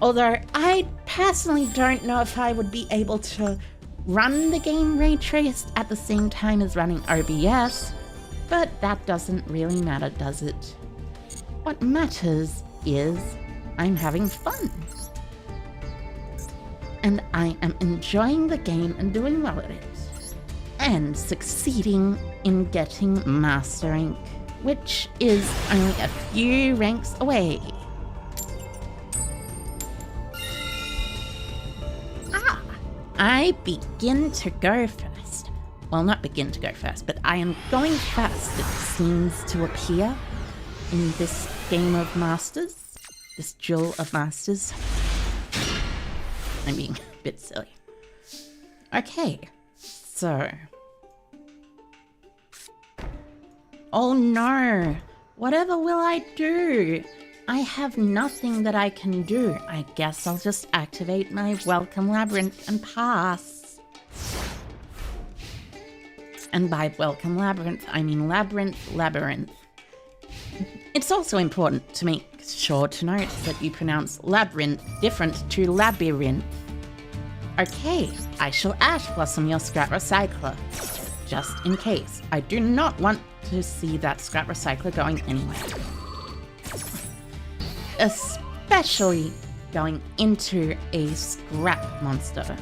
Although I personally don't know if I would be able to run the game ray traced at the same time as running OBS, but that doesn't really matter, does it? What matters is I'm having fun. And I am enjoying the game and doing well at it. And succeeding in getting Master Rank, which is only a few ranks away. I begin to go first. Well, not begin to go first, but I am going first, it seems to appear, in this game of Masters. This duel of Masters. I'm being a bit silly. Okay, so... Oh no! Whatever will I do? I have nothing that I can do. I guess I'll just activate my Welcome Labrynth and pass. And by Welcome Labrynth, I mean Labyrinth. It's also important to make sure to note that you pronounce Labrynth different to Labyrinth. Okay, I shall ash blossom your scrap recycler. Just in case. I do not want to see that scrap recycler going anywhere. Especially going into a scrap monster.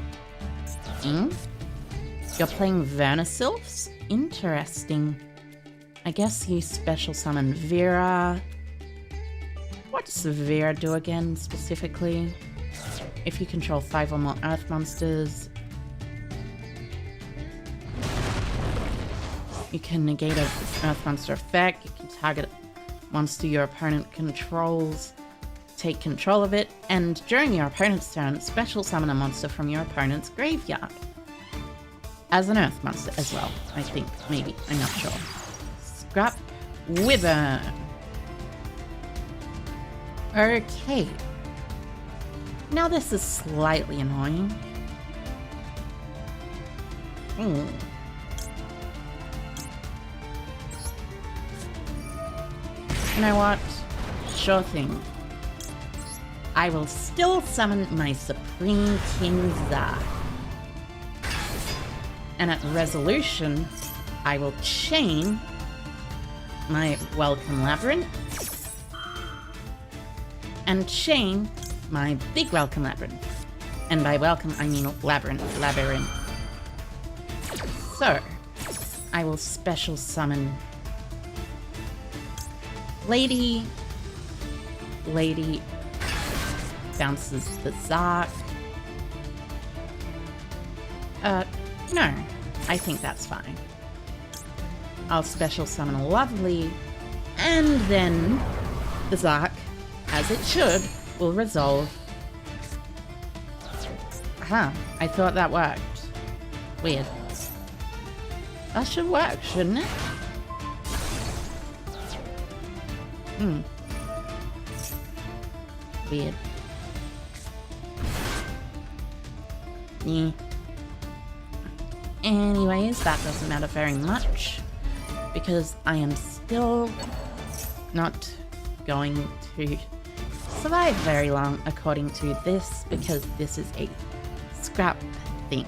You're playing Vernisylphs? Interesting. I guess you special summon Vera. What does Vera do again, specifically? If you control 5 or more Earth monsters, you can negate an Earth monster effect. You can target a monster your opponent controls, take control of it, and during your opponent's turn, special summon a monster from your opponent's graveyard. As an Earth monster as well, I think. Maybe. I'm not sure. Scrap Wyvern. Okay. Now this is slightly annoying. You know what? Sure thing. I will still summon my Supreme King Zar. And at resolution, I will chain my Welcome Labyrinth and chain my big Welcome Labyrinth. And by welcome, I mean Labyrinth. So, I will special summon Lady bounces the Zark. No, I think that's fine. I'll special summon Lovely, and then the Zark, as it should, will resolve. Aha, I thought that worked. Weird. That should work, shouldn't it? Weird. Yeah. Anyways, that doesn't matter very much, because I am still not going to survive very long according to this, because this is a scrap thing.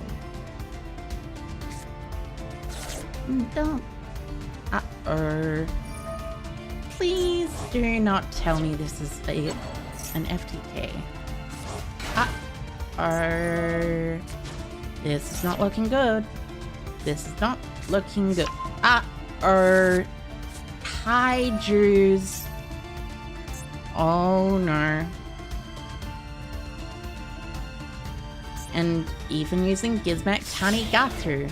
Don't. Please do not tell me this is an FTK. This is not looking good. This is not looking good. Kaiju's. Oh no. And even using Gizmek Tanigatu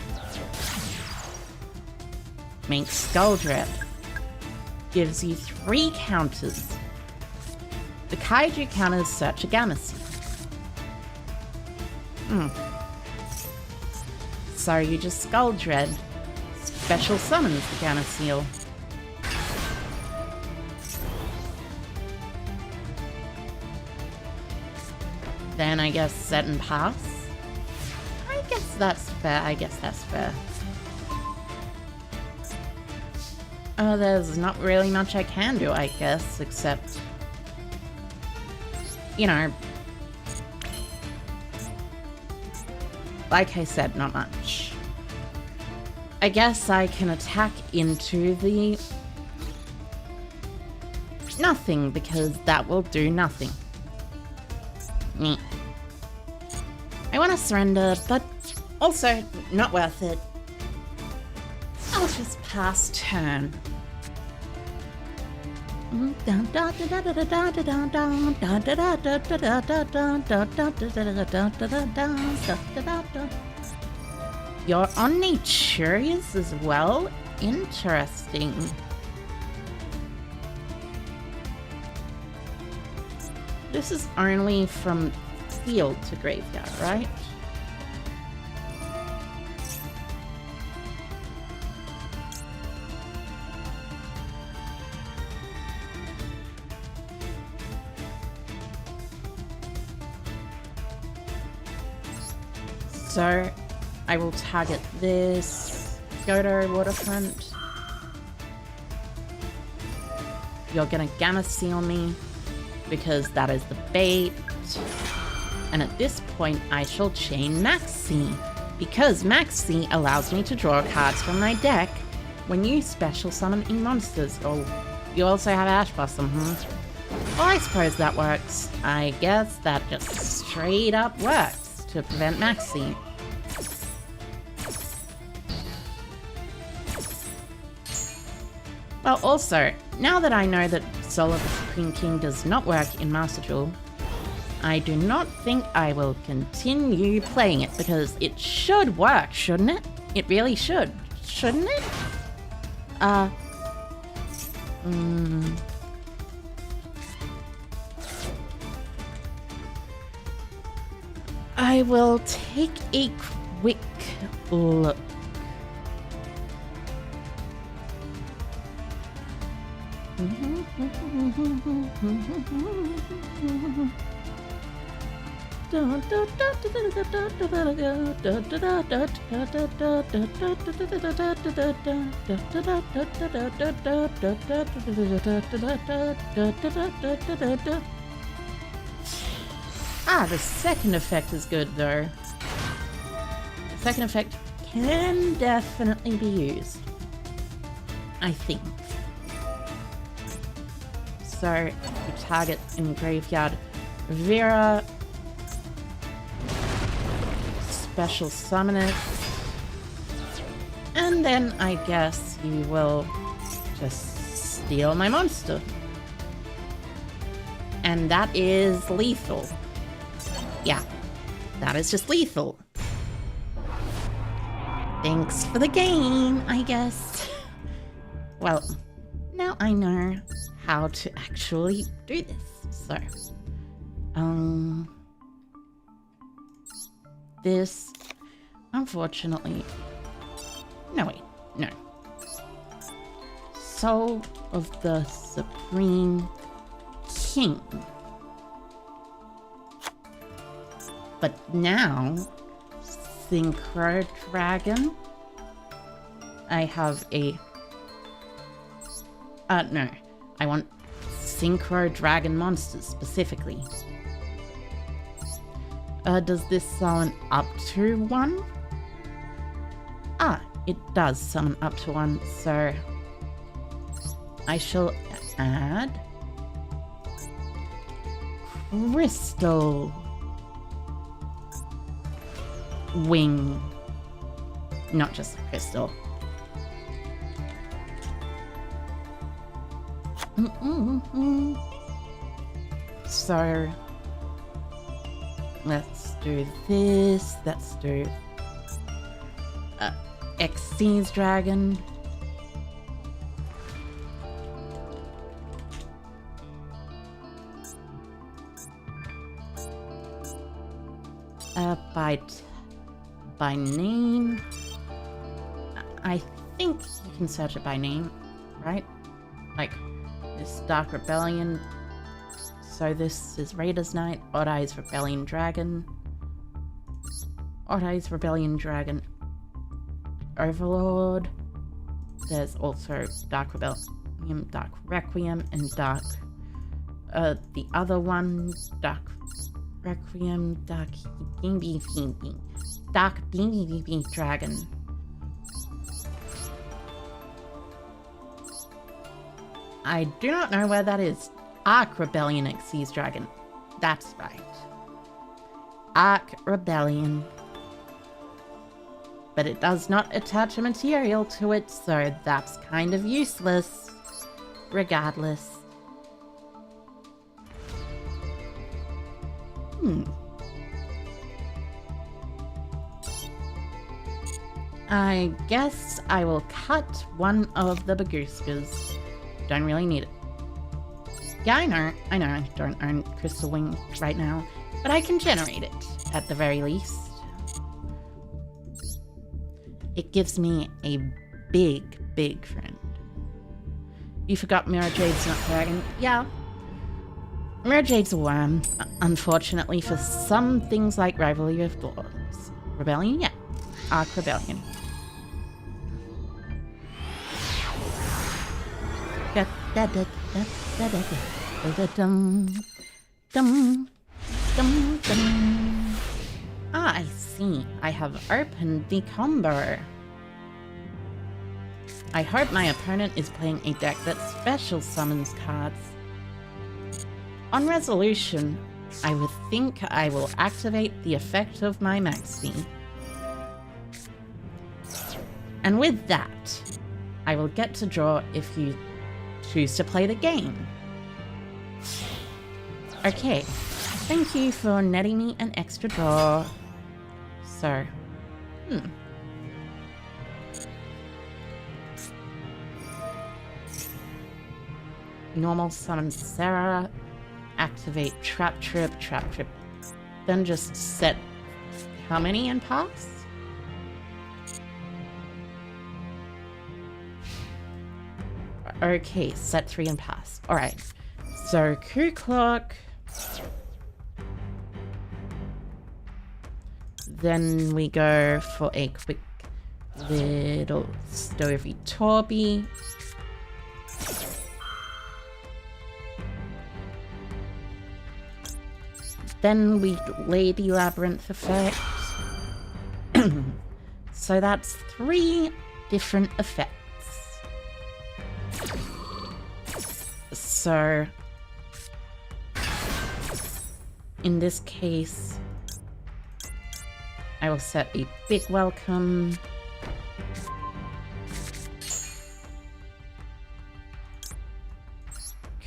makes Skulldrip. Gives you 3 counters. The Kaiju counters search a Gamma Seal. So you just Skull Dread special summons the Gamma Seal. Then I guess set and pass. I guess that's fair. There's not really much I can do, I guess, except, you know, like I said, not much. I guess I can attack into the nothing, because that will do nothing. Meh. I want to surrender, but also not worth it. I'll just pass turn. You're on Naturius as well? Interesting. This is only from field to graveyard, right? So, I will target this Yugioh Waterfront. You're gonna Gamma Seal me, because that is the bait. And at this point, I shall chain Maxi, because Maxi allows me to draw cards from my deck when you special summon in monsters. Oh, you also have Ash Blossom, Well, I suppose that works. I guess that just straight up works to prevent Maxi. Well, also, now that I know that Soul of the Supreme King does not work in Master Duel, I do not think I will continue playing it, because it should work, shouldn't it? It really should, shouldn't it? I will take a quick look. Ah, the second effect is good though. The second effect can definitely be used, I think. So, you target in graveyard Vera, special summon it, and then I guess you will just steal my monster. And that is lethal. Yeah, that is just lethal. Thanks for the game, I guess. Well, now I know how to actually do this. So, this, unfortunately, no wait, no. Soul of the Supreme King. But now, Synchro Dragon, I have a, no, I want Synchro Dragon monsters specifically. Does this summon up to 1? Ah, it does summon up to 1, so I shall add Crystal Wing. Not just crystal. So let's do this. Let's do Xyz Dragon. By name. I think you can search it by name, right? Like this Dark Rebellion. So this is Raiders Knight, Odd Eyes Rebellion Dragon, Odd Eyes Rebellion Dragon Overlord. There's also Dark Rebellion, Dark Requiem, and Dark, the other one, Dark Requiem, Dark Dark baby dragon. I do not know where that is. Ark Rebellion Xyz Dragon. That's right. Ark Rebellion. But it does not attach a material to it, so that's kind of useless. Regardless. I guess I will cut one of the bagooskas. Don't really need it. Yeah, I know, I don't own Crystal Wing right now, but I can generate it, at the very least. It gives me a big friend. You forgot Mirror Jade's not dragon? Yeah. Mirror Jade's a worm, unfortunately for some things like Rivalry of Dwarves. Rebellion? Yeah. Ark Rebellion. Ah, I see. I have opened the combo. I hope my opponent is playing a deck that special summons cards. On resolution, I would think I will activate the effect of my Maxi. And with that, I will get to draw if you choose to play the game. Okay, thank you for netting me an extra draw. So, normal summon Sarah, activate Trap Trip, then just set how many and pass? Okay, set 3 and pass. Alright, so Coup Clock. Then we go for a quick little Stovey Torby. Then we Lady Labrynth effect. So that's 3 different effects. So in this case, I will set a big welcome.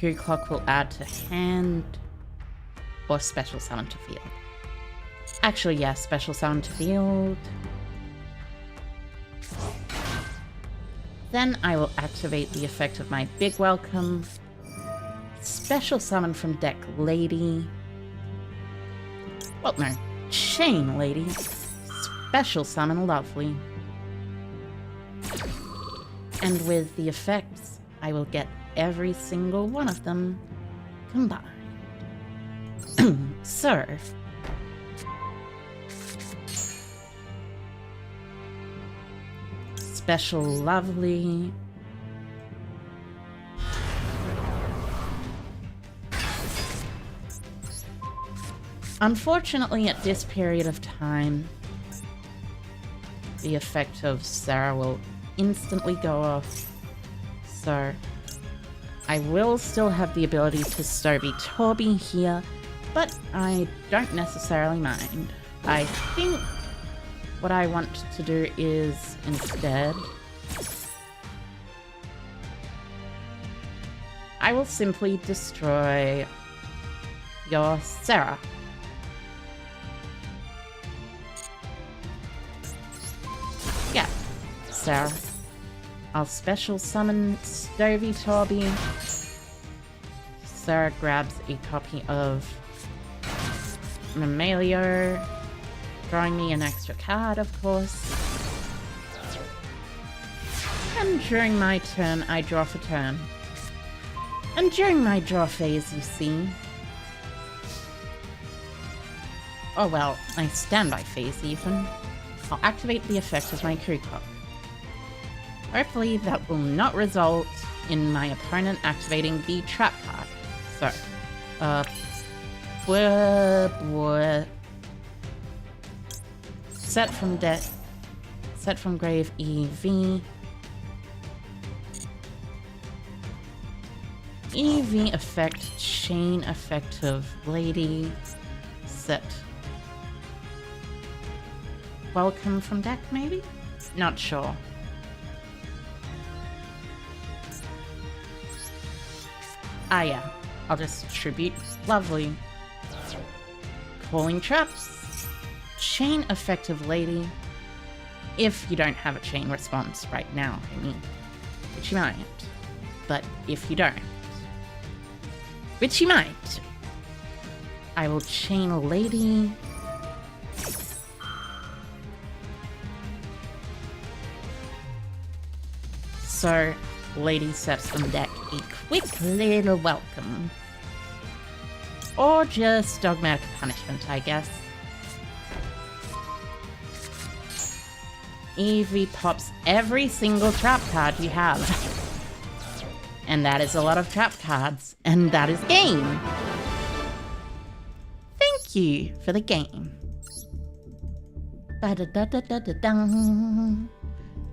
Coup Clock will add to hand. Or special summon to field. Actually, yeah, special summon to field. Then I will activate the effect of my big welcome. Special summon from deck Lady. Well, no. Chain Lady. Special summon Lovely. And with the effects, I will get every single one of them combined. Sir. Special Lovely. Unfortunately, at this period of time, the effect of Sarah will instantly go off. So, I will still have the ability to Stovey Torby here, but I don't necessarily mind. I think what I want to do is instead, I will simply destroy your Sarah. Yeah, Sarah. I'll special summon Stovey Torby. Sarah grabs a copy of Mamalio, drawing me an extra card, of course. And during my turn, I draw for turn. And during my draw phase, you see... Oh well, my standby phase even. I'll activate the effect of my Coup Clock. Hopefully that will not result in my opponent activating the trap card. So, set from deck, set from grave EV. EV effect, chain effect of lady, set. Welcome from deck, maybe? Not sure. Ah yeah, I'll just tribute. Lovely. Calling traps. Chain effective lady. If you don't have a chain response right now, I mean. Which you might. But if you don't. Which you might. I will chain a lady. So, lady sets from deck a quick little welcome. Or just dogmatic punishment, I guess. Evie pops every single trap card you have. And that is a lot of trap cards. And that is game. Thank you for the game. Ba-da-da-da-da-da-dum.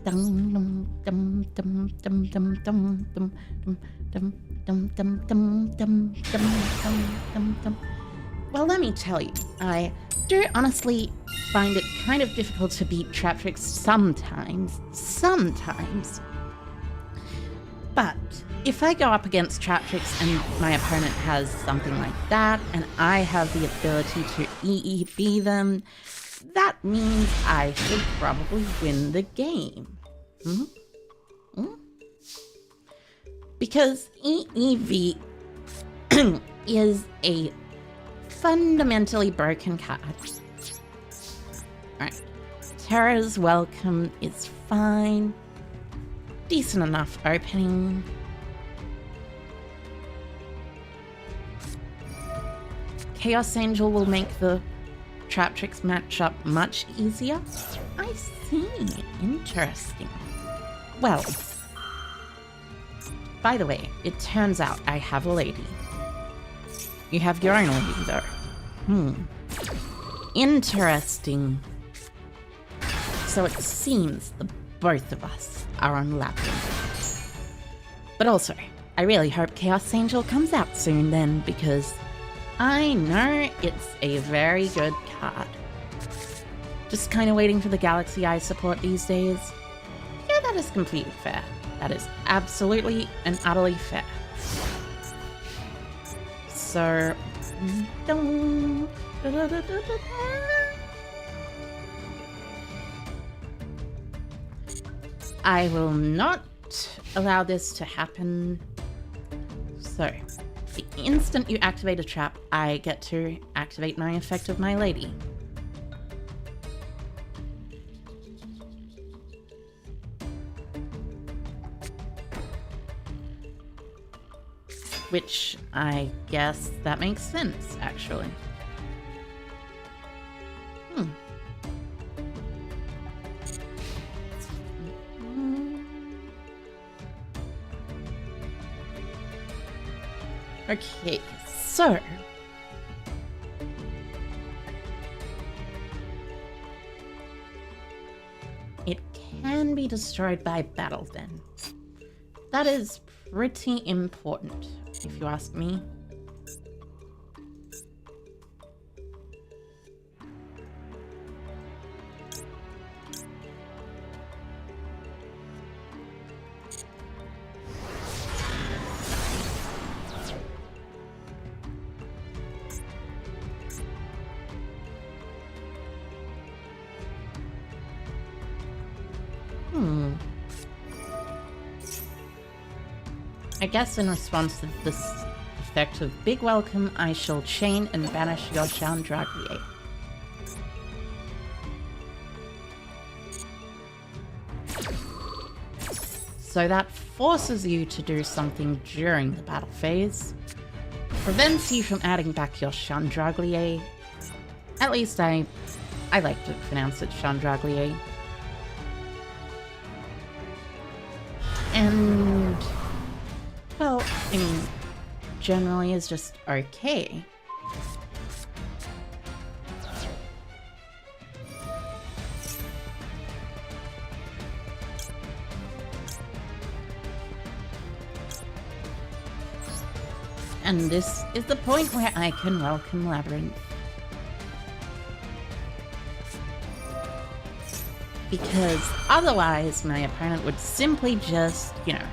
Dum dum dum dum dum dum dum dum dum dum dum dum dum dum dum. Well, let me tell you, I do honestly find it kind of difficult to beat trap tricks sometimes. But if I go up against trap tricks and my opponent has something like that, and I have the ability to EEB them, that means I should probably win the game. Because EEV is a fundamentally broken card. Alright. Terra's welcome is fine. Decent enough opening. Chaos Angel will make the trap tricks matchup much easier. I see. Interesting. Well, by the way, it turns out I have a lady. You have your own lady, though. Interesting. So it seems the both of us are on Labrynth. But also, I really hope Chaos Angel comes out soon then, because I know it's a very good card. Just kind of waiting for the Galaxy Eye support these days. Yeah, that is completely fair. That is absolutely and utterly fair. So... I will not allow this to happen. So, the instant you activate a trap, I get to activate my effect of my lady. Which, I guess that makes sense, actually. Okay, so... it can be destroyed by battle then. That is pretty important, if you ask me. I guess in response to this effect of Big Welcome, I shall chain and banish your Chandraglier. So that forces you to do something during the battle phase. Prevents you from adding back your Chandraglier. At least I like to pronounce it Chandraglier. And... well, I mean, generally is just okay. And this is the point where I can welcome Labrynth. Because otherwise, my opponent would simply just, you know...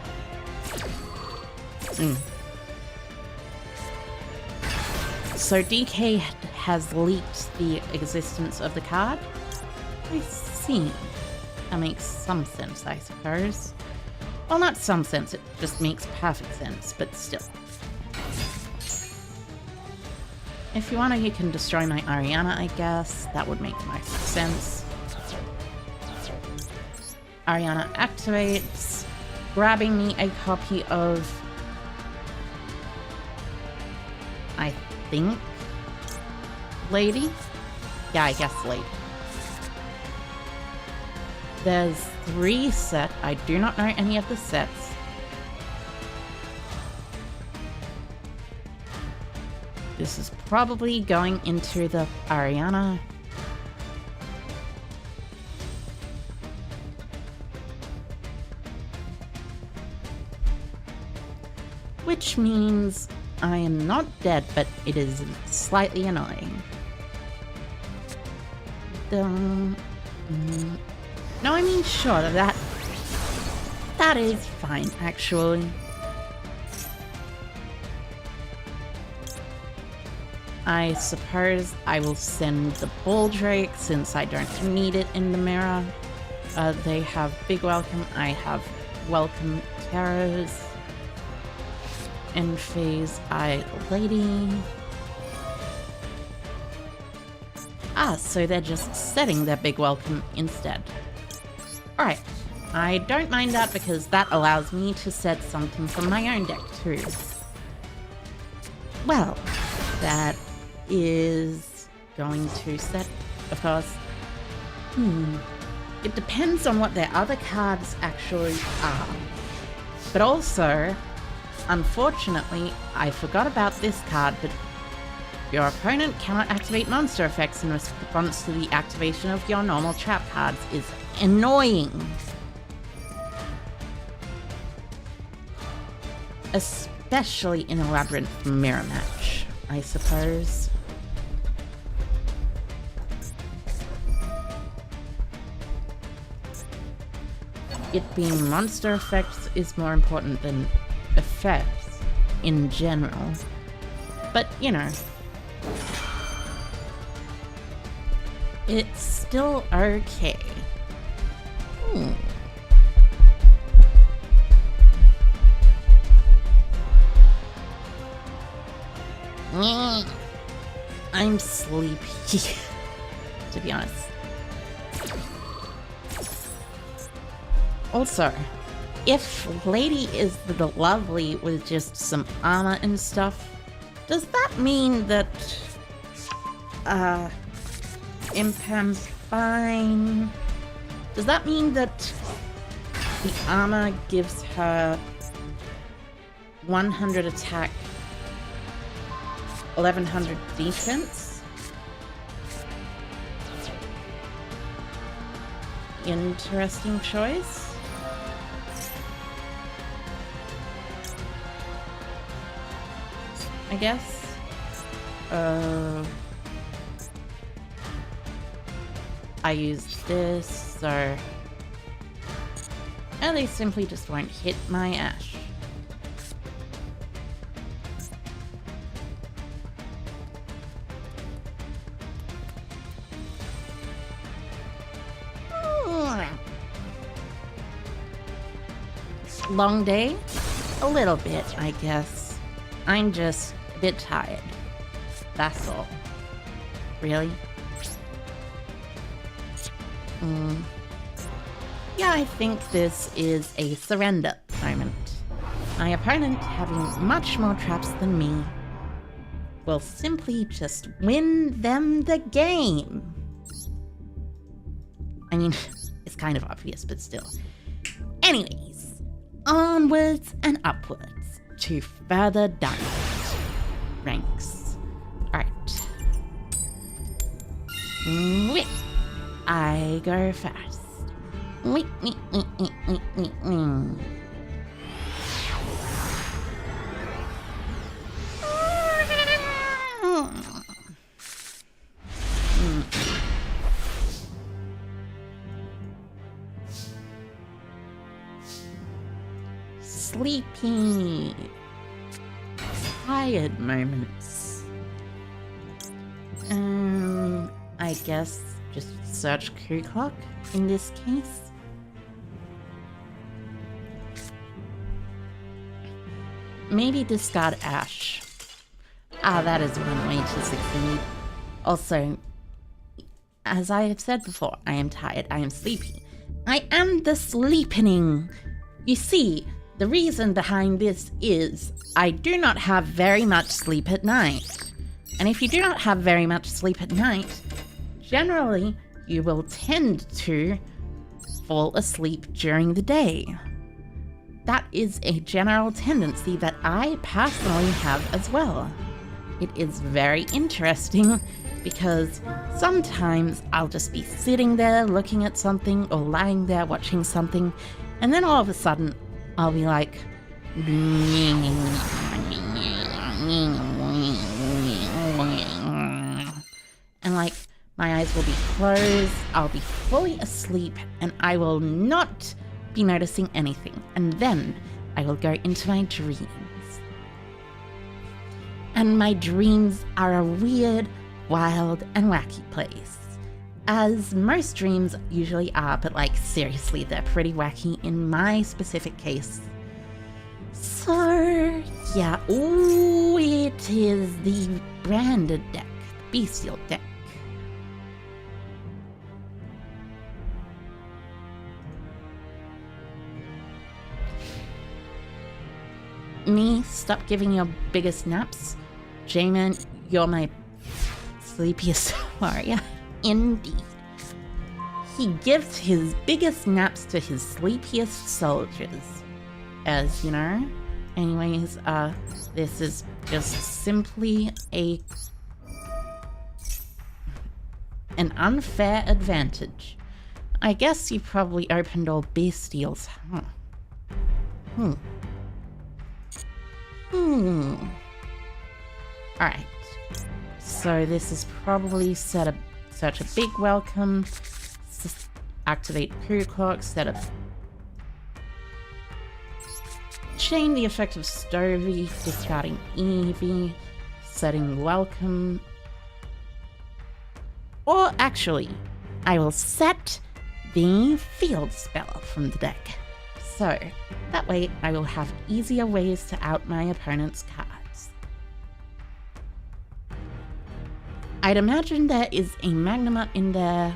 So DK has leaked the existence of the card? I see. That makes some sense, I suppose. Well, not some sense, it just makes perfect sense, but still. If you want to, you can destroy my Ariana, I guess. That would make most sense. Ariana activates, grabbing me a copy of... I think... Lady? Yeah, I guess Lady. There's 3 set. I do not know any of the sets. This is probably going into the Ariana. Which means I am not dead, but it is slightly annoying. No, I mean, sure, that is fine, actually. I suppose I will send the Ball Drake since I don't need it in the mirror. They have Big Welcome, I have Welcome Terrors. In phase I Lady. Ah, so they're just setting their Big Welcome instead. Alright, I don't mind that because that allows me to set something from my own deck too. Well, that is going to set, of course. It depends on what their other cards actually are. But also, unfortunately, I forgot about this card, but your opponent cannot activate monster effects in response to the activation of your normal trap cards is annoying. Especially in a Labrynth mirror match, I suppose. It being monster effects is more important than effects in general. But, you know, it's still okay. I'm sleepy, to be honest. Also, if Lady is the lovely with just some armor and stuff, does that mean that Impam's fine? Does that mean that the armor gives her 100 attack, 1100 defense? Interesting choice. I guess. I use this, so... And they simply just won't hit my Ash. Long day? A little bit, I guess. I'm just a bit tired. That's all. Really? Yeah, I think this is a surrender moment. My opponent, having much more traps than me, will simply just win them the game. I mean, it's kind of obvious, but still. Anyways, onwards and upwards to further diamond ranks. Alright. I go first. sleepy, tired moments. I guess just search crew clock in this case. Maybe discard ash. That is one way to succeed. Also, as I have said before, I am tired, I am sleepy. I am the sleepening. You see, the reason behind this is I do not have very much sleep at night. And if you do not have very much sleep at night, generally you will tend to fall asleep during the day. That is a general tendency that I personally have as well. It is very interesting because sometimes I'll just be sitting there looking at something or lying there watching something, and then all of a sudden I'll be like, and like my eyes will be closed, I'll be fully asleep, and I will not be noticing anything, and then I will go into my dreams. And my dreams are a weird, wild, and wacky place. As most dreams usually are, but like seriously, they're pretty wacky in my specific case. So, yeah, ooh, it is the branded deck, the bestial deck. Me, stop giving your biggest naps. J-Man, you're my sleepiest warrior. Indeed. He gives his biggest naps to his sleepiest soldiers. As you know. Anyways, this is just simply an unfair advantage. I guess you probably opened all bestials, huh? Alright. So this is probably search a big welcome, activate crew clock, set up, chain the effect of Stovey, discarding Eevee, setting welcome. Or actually, I will set the field spell from the deck. So, that way I will have easier ways to out my opponent's cards. I'd imagine there is a Magnemite in there,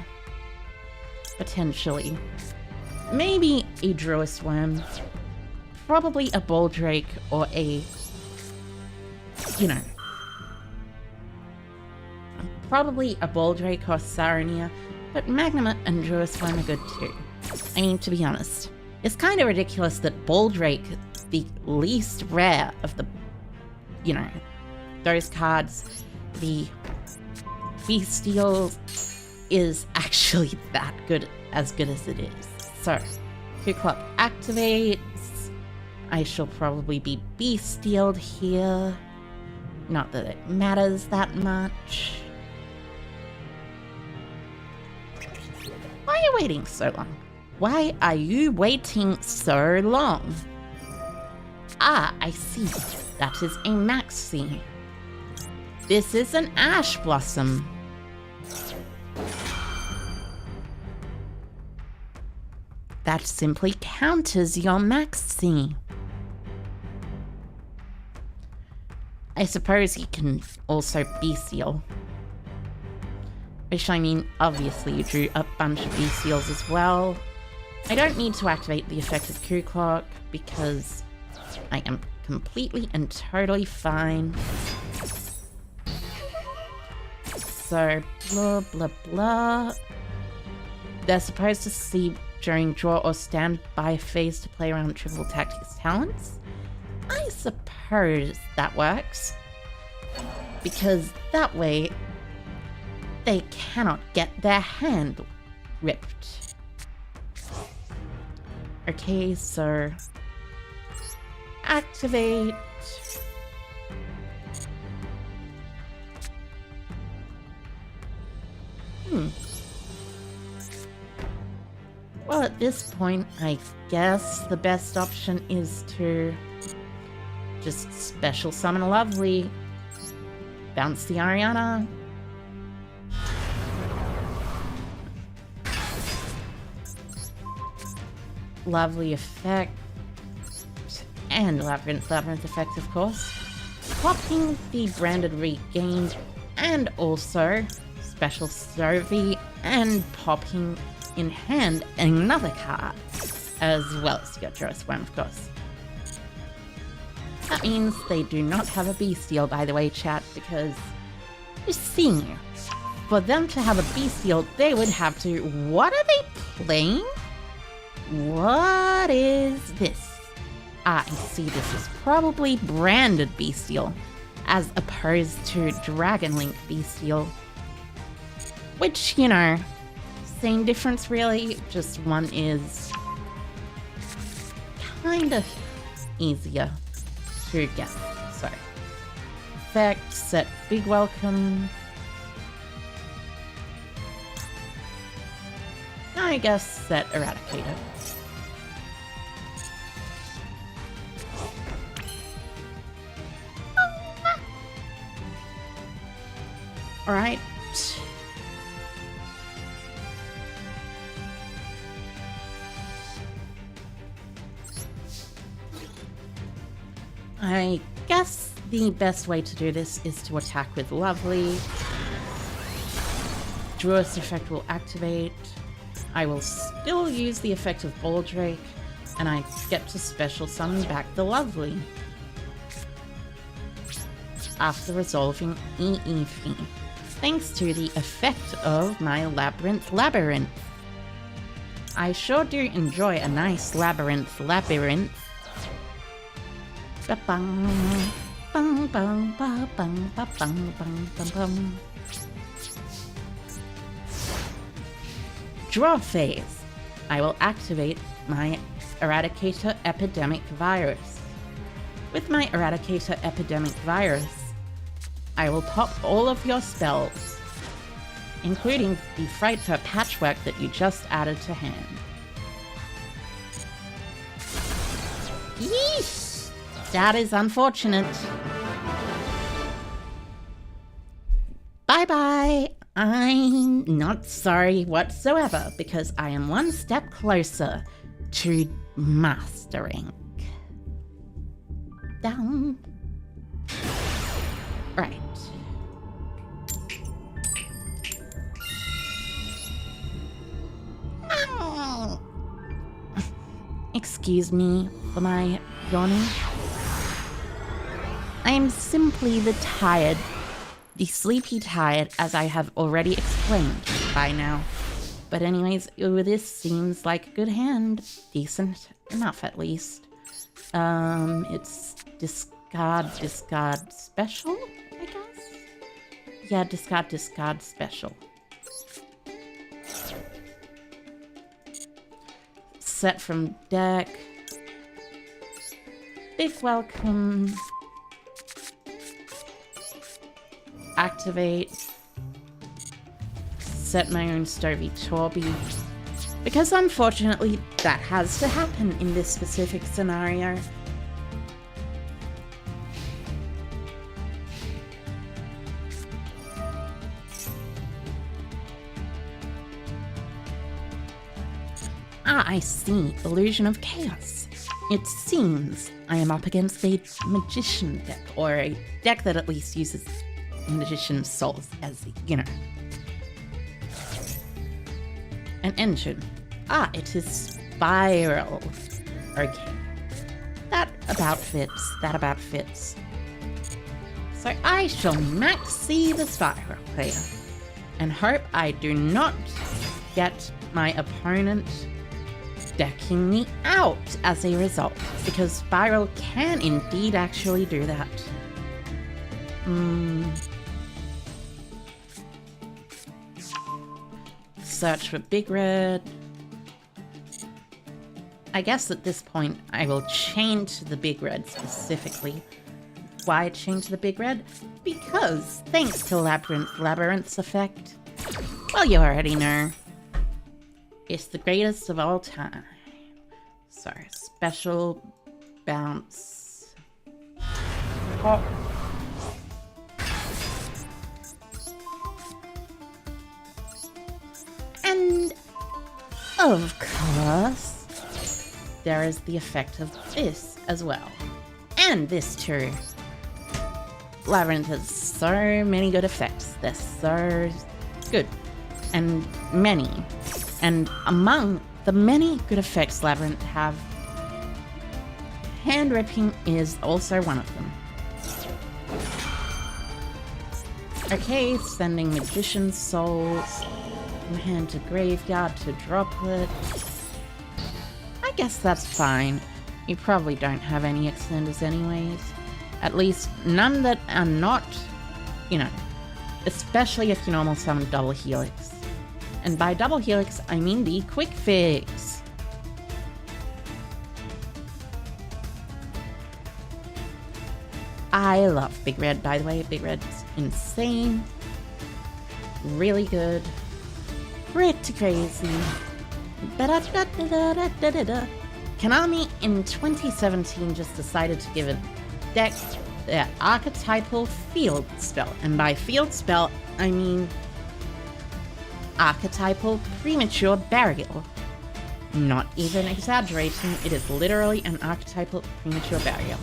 potentially. Maybe a Juuuust worm, probably a Baldrake or a, probably a Baldrake or Saronia, but Magnemite and Juuuust worm are good too. I mean, to be honest. It's kind of ridiculous that Baldrake, the least rare of the, those cards, the bestial, is actually that good as it is. So, crew clock activates. I shall probably be bestialed here. Not that it matters that much. Why are you waiting so long? Why are you waiting so long? Ah, I see. That is a maxi. This is an ash blossom. That simply counters your maxi. I suppose you can also bestial. Which, I mean, obviously you drew a bunch of bestials as well. I don't need to activate the effect of crew clock because I am completely and totally fine. So, blah, blah, blah. They're supposed to sleep during draw or standby phase to play around triple tactics talents. I suppose that works. Because that way, they cannot get their hand ripped. Okay, so activate. Well, at this point, I guess the best option is to just special summon a Lovely. Bounce the Ariana. Lovely effect. And Labrynth effect, of course. Popping the branded regained, and also special Stovey, and popping in hand another card, as well as Juuuust one, of course. That means they do not have a Bestial, by the way, chat, because just seeing you. For them to have a Bestial, they would have to. What are they playing? What is this? Ah, I see, this is probably branded Bestial, as opposed to Dragon Link Bestial. Which, you know, same difference really, just one is kind of easier to get. So, effect, set Big Welcome. I guess set Eradicator. Alright. I guess the best way to do this is to attack with Lovely. Juuuust effect will activate. I will still use the effect of Baldrake, and I get to special summon back the Lovely after resolving EEV, thanks to the effect of my Labrynth. I sure do enjoy a nice Labrynth. Draw phase. I will activate my Eradicator Epidemic Virus. With my Eradicator Epidemic Virus, I will pop all of your spells, including the Frightfur Patchwork that you just added to hand. Yeesh! That is unfortunate. Bye-bye! I'm not sorry whatsoever, because I am one step closer to mastering. Down. Right. Excuse me for my yawning. I am simply the sleepy tired, as I have already explained by now. But anyways, this seems like a good hand. Decent enough, at least. It's discard special, I guess? Yeah, discard special. Set from deck. Big welcome. Activate. Set my own Stovey Torby. Because unfortunately, that has to happen in this specific scenario. Ah, I see. Illusion of Chaos. It seems I am up against a Magician deck, or a deck that at least uses Magician Souls as, you know, an engine. Ah, it is Spiral. Okay. That about fits. So I shall maxi the Spiral player, and hope I do not get my opponent decking me out as a result, because Spiral can indeed actually do that. Search for Big Red. I guess at this point I will chain to the Big Red specifically. Why chain to the Big Red? Because thanks to Labrynth's effect. Well, you already know. It's the greatest of all time. So, special bounce. Hop. And, of course, there is the effect of this as well. And this too. Labrynth has so many good effects. They're so good. And many. And among the many good effects Labrynth have, hand ripping is also one of them. Okay, sending magician souls from hand to graveyard to droplet. I guess that's fine. You probably don't have any extenders anyways. At least none that are not, you know, especially if you normal summon double helix. And by double helix, I mean the quick fix. I love Big Red, by the way. Big Red's insane. Really good. Pretty crazy. Konami in 2017 just decided to give a deck their archetypal field spell. And by field spell, I mean archetypal premature burial. Not even exaggerating, it is literally an archetypal premature burial.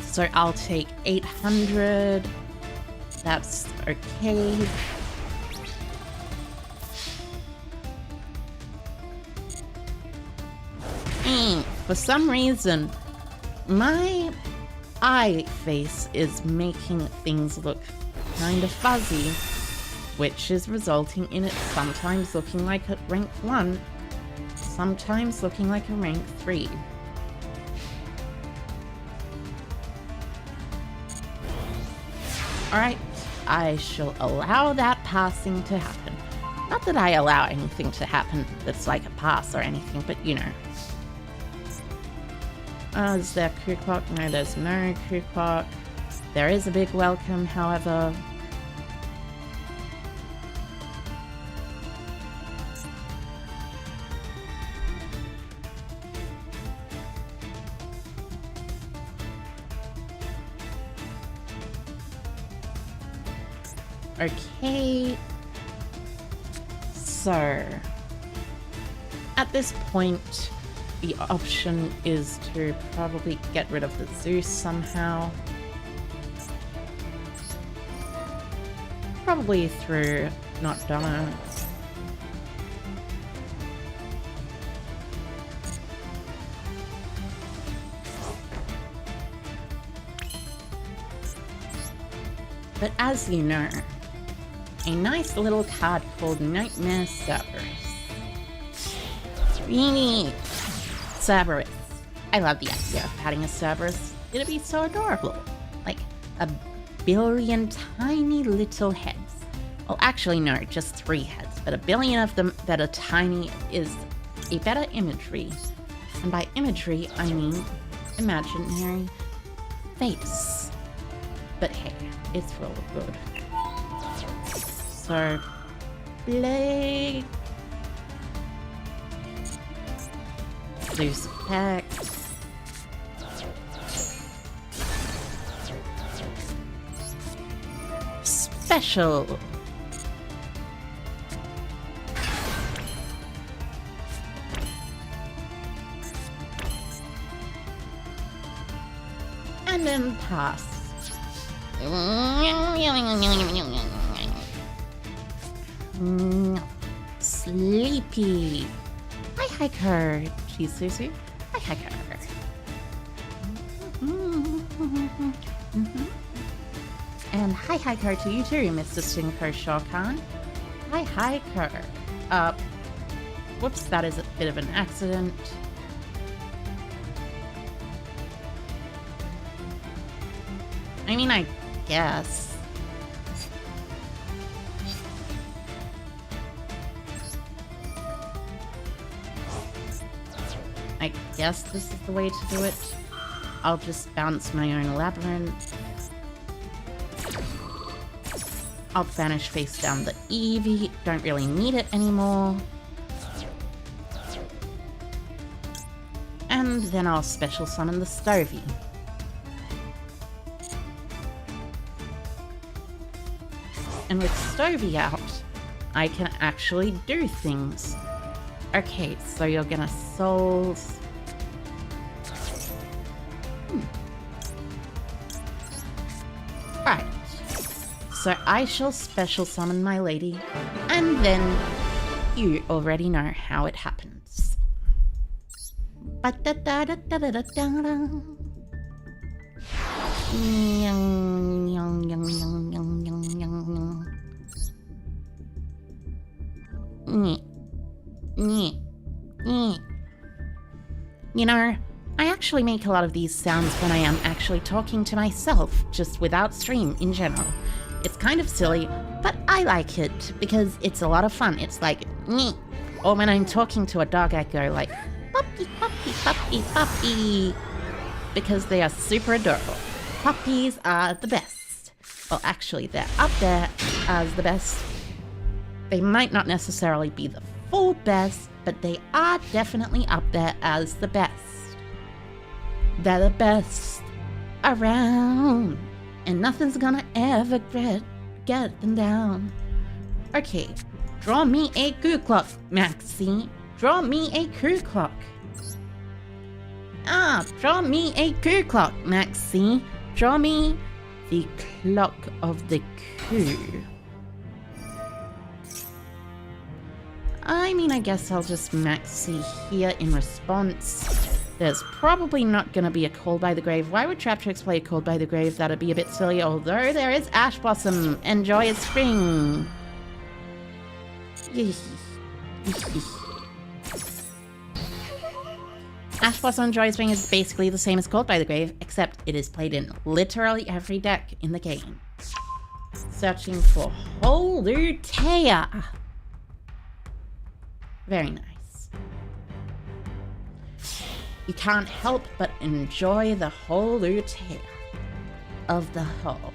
So I'll take 800. That's okay. For some reason, my eye face is making things look kind of fuzzy, which is resulting in it sometimes looking like a rank 1, sometimes looking like a rank 3. Alright, I shall allow that passing to happen. Not that I allow anything to happen that's like a pass or anything, but you know. Is there crew clock? No, there's no crew clock. There is a big welcome, however. Okay. So, at this point, the option is to probably get rid of the Zeus somehow. Probably through not Donna. But as you know, a nice little card called Nightmare Cerberus. Really? Cerberus. I love the idea of having a Cerberus. It'd be so adorable. Like a billion tiny little heads. Well, actually, no, just 3 heads, but a billion of them that are tiny is a better imagery. And by imagery, I mean imaginary face. But hey, it's real good. So, Blake. Zeus effect. Special. And then pass. Sleepy. Hi, hiker. She's Susu. Hi, hiker. And hi, hiker to you too, Mr. Stinker Shawkan. Hi, hiker. Whoops, that is a bit of an accident. I mean, I guess. I guess this is the way to do it. I'll just bounce my own Labrynth. I'll banish face down the Eevee. Don't really need it anymore. And then I'll special summon the Stovey. And with Stovey out, I can actually do things. Okay, so you're gonna souls. Right. So I shall special summon my lady, and then you already know how it happens. You know, I actually make a lot of these sounds when I am actually talking to myself, just without stream in general. It's kind of silly, but I like it because it's a lot of fun. It's like, nyeh. Or when I'm talking to a dog, I go like, puppy, puppy, puppy, puppy, because they are super adorable. Puppies are the best. Well, actually, they're up there as the best. They might not necessarily be the full best, but they are definitely up there as the best. They're the best around, and nothing's gonna ever get them down. Okay, draw me a crew clock, Maxie. Draw me a crew clock. Draw me a crew clock, Maxie. Draw me the clock of the crew. I mean, I guess I'll just Maxie here in response. There's probably not going to be a Call by the Grave. Why would Traptrix play a Call by the Grave? That'd be a bit silly, although there is Ash Blossom. Enjoy a spring. Ash Blossom Enjoy a Spring is basically the same as Called by the Grave, except it is played in literally every deck in the game. Searching for Holutea. Very nice. You can't help but enjoy the Holutea of the whole.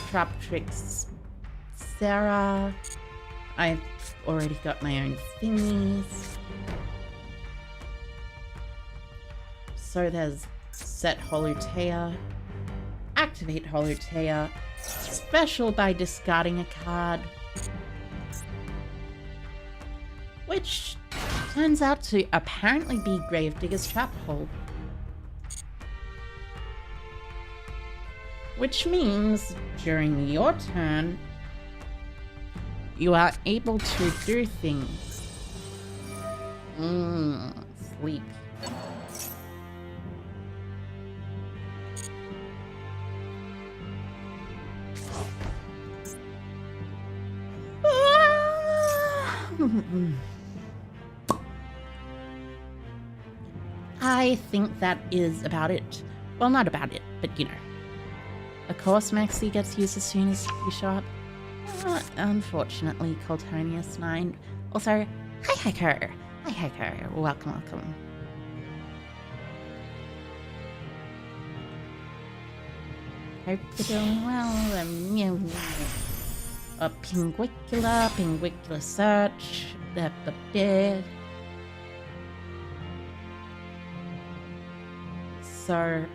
Traptrix Sarah. I've already got my own thingies. So there's set Holutea, activate Holutea, special by discarding a card, which turns out to apparently be Gravedigger's Trap Hole. Which means during your turn, you are able to do things. Sleep. I think that is about it. Well, not about it, but you know. Of course, Maxie gets used as soon as you show up. Unfortunately, Coltonius9. Also, hi Hiker! Hi Hiker! Welcome, welcome. Hope you're doing well. A Pinguicula search. So,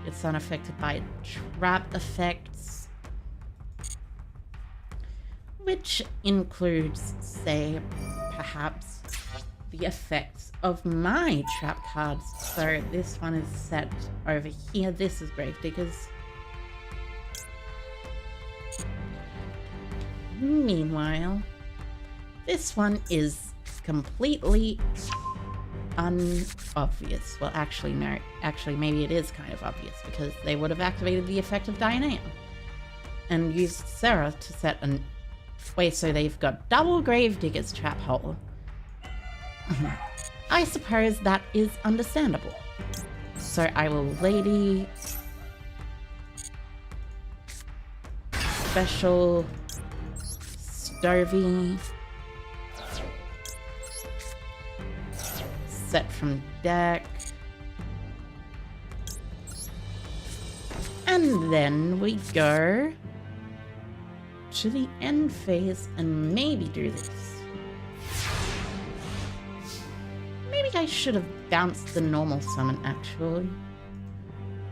it's unaffected by trap effects, which includes, say, perhaps the effects of my trap cards. So this one is set over here. This is Gravedigger's. Meanwhile, this one is completely unobvious. Well, actually, no. Actually, maybe it is kind of obvious because they would have activated the effect of Dianea and used Sarah to set an... Wait, so they've got double Gravedigger's Trap Hole. I suppose that is understandable. So I will Lady... Special... Stovey... Set from deck. And then we go to the end phase and maybe do this. Maybe I should have bounced the normal summon, actually.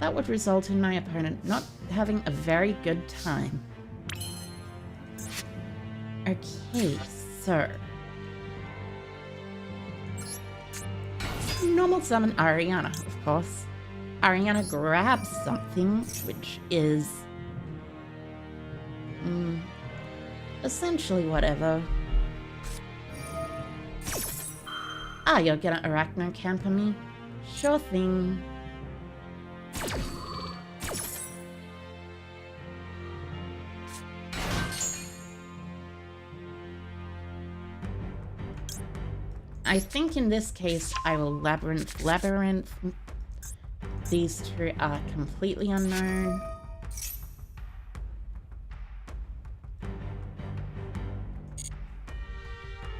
That would result in my opponent not having a very good time. Okay, so... normal summon Ariana, of course. Ariana grabs something, which is... essentially whatever. Ah, you're gonna Arachno Camper me? Sure thing. I think in this case I will Labrynth. These two are completely unknown.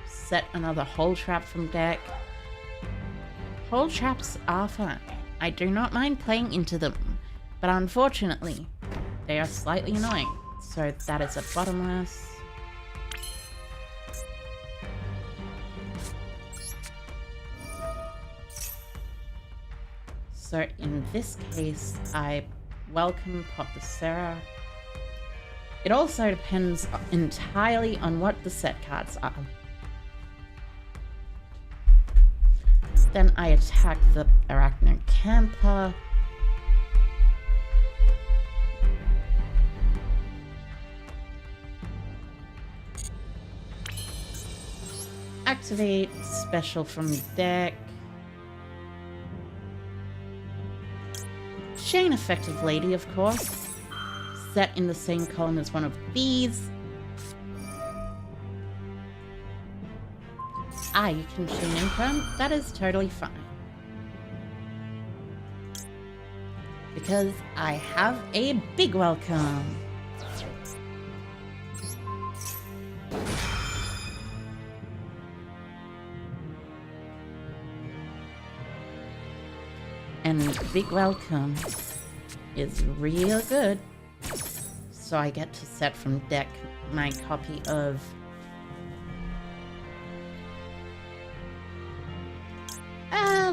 Set another hole trap from deck. Hole traps are fun. I do not mind playing into them, but unfortunately, they are slightly annoying. So that is a bottomless. So in this case, I welcome Pop the Sarah. It also depends entirely on what the set cards are. Then I attack the Arachno Camper. Activate special from deck. Chain Effective Lady, of course. Set in the same column as one of these. Ah, you can chain income? That is totally fine. Because I have a big welcome. And big welcome is real good. So I get to set from deck my copy of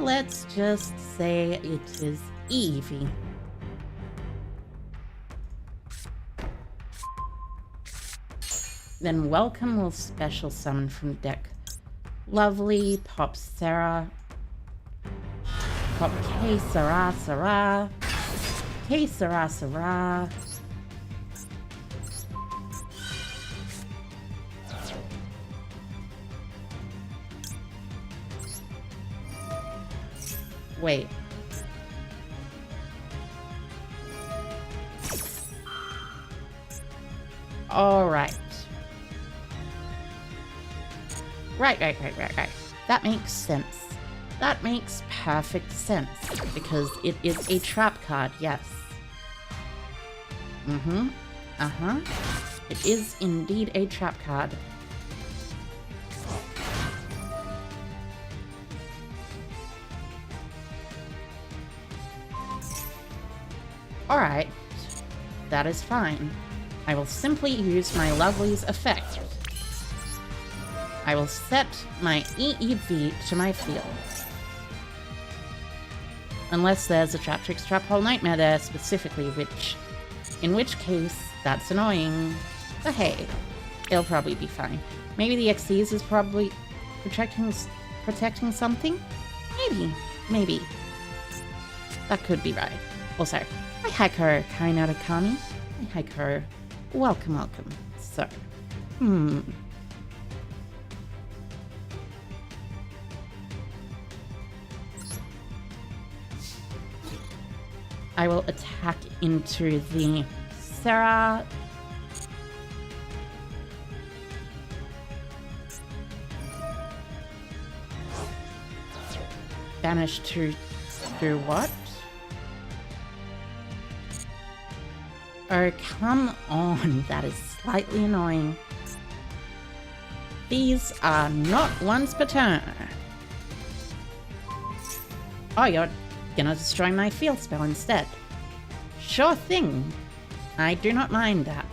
let's just say it is Eevee. Then welcome will special summon from deck. Lovely, pop Sarah. Pop K Sarah Sarah. K Sarah Sarah. Wait. Alright. Right. That makes sense. That makes perfect sense. Because it is a trap card, yes. It is indeed a trap card. Alright, that is fine. I will simply use my Lovely's effect. I will set my EEV to my field. Unless there's a Trap Tricks Trap Hole Nightmare there specifically, in which case, that's annoying. But hey, it'll probably be fine. Maybe the Xyz is probably protecting something? Maybe. That could be right. Also, hi Hacker Kainata Kami. Hi Hacker. Welcome. So, I will attack into the Sarah. Banish to what? Oh, come on. That is slightly annoying. These are not once per turn. Oh, you're gonna destroy my field spell instead. Sure thing. I do not mind that.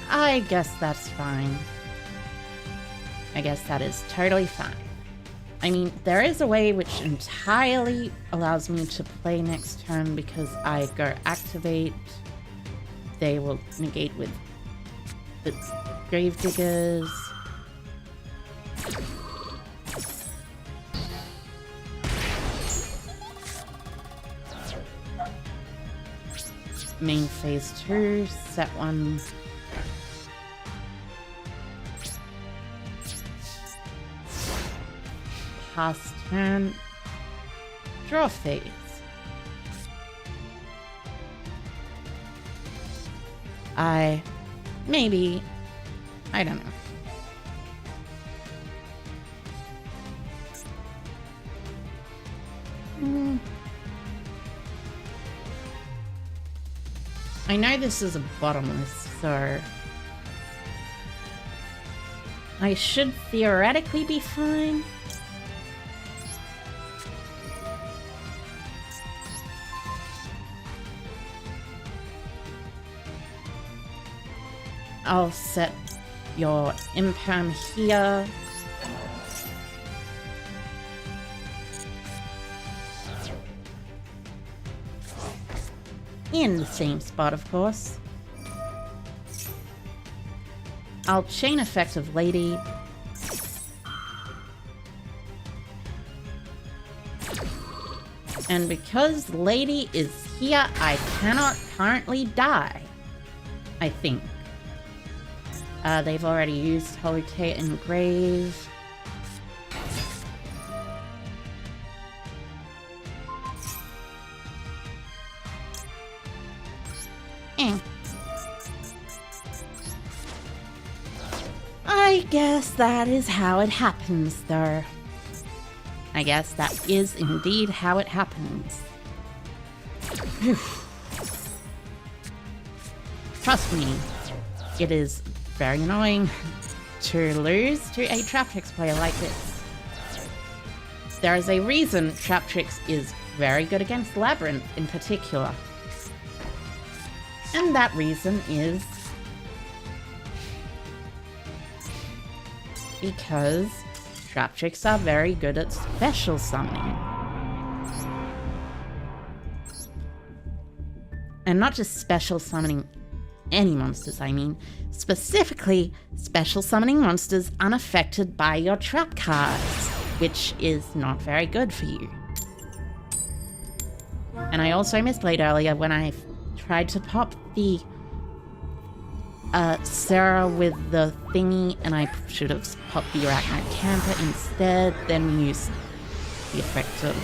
I guess that's fine. I guess that is totally fine. I mean, there is a way which entirely allows me to play next turn because I go activate. They will negate with the Gravediggers. Main phase 2, set 1. Pass turn. Draw phase. Maybe, I don't know. I know this is a bottomless, so I should theoretically be fine. I'll set your imperm here. In the same spot, of course. I'll chain effect of Lady. And because Lady is here, I cannot currently die. I think. They've already used Holy Engrave. I guess that is how it happens, though. I guess that is indeed how it happens. Trust me, it is very annoying to lose to a Traptrix player like this. There is a reason Traptrix is very good against Labrynth in particular. And that reason is because Traptrix are very good at special summoning. And not just special summoning any monsters, I mean specifically special summoning monsters unaffected by your trap cards, which is not very good for you. And I also misplayed earlier when I tried to pop the Sarah with the thingy, and I should have popped the Arachnid Camper instead, then used the effect of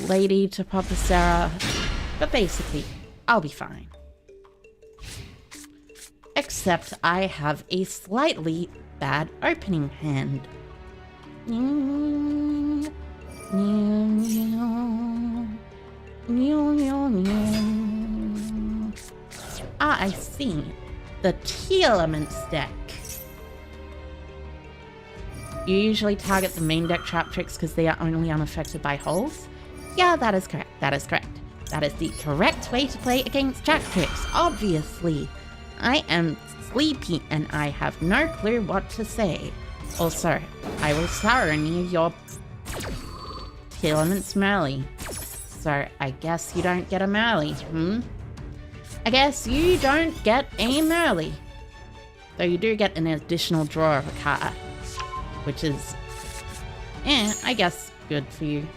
Lady to pop the Sarah. But basically, I'll be fine. Except I have a slightly bad opening hand. Ah, I see. The T-Elements deck. You usually target the main deck Traptrix because they are only unaffected by holes? Yeah, that is correct. That is correct. That is the correct way to play against Traptrix, obviously. I am sleepy and I have no clue what to say. Also, I will summon you your T-Elements Merly. So, I guess you don't get a Merly, I guess you don't get a Merly. Though you do get an additional draw of a card. Which is, I guess good for you.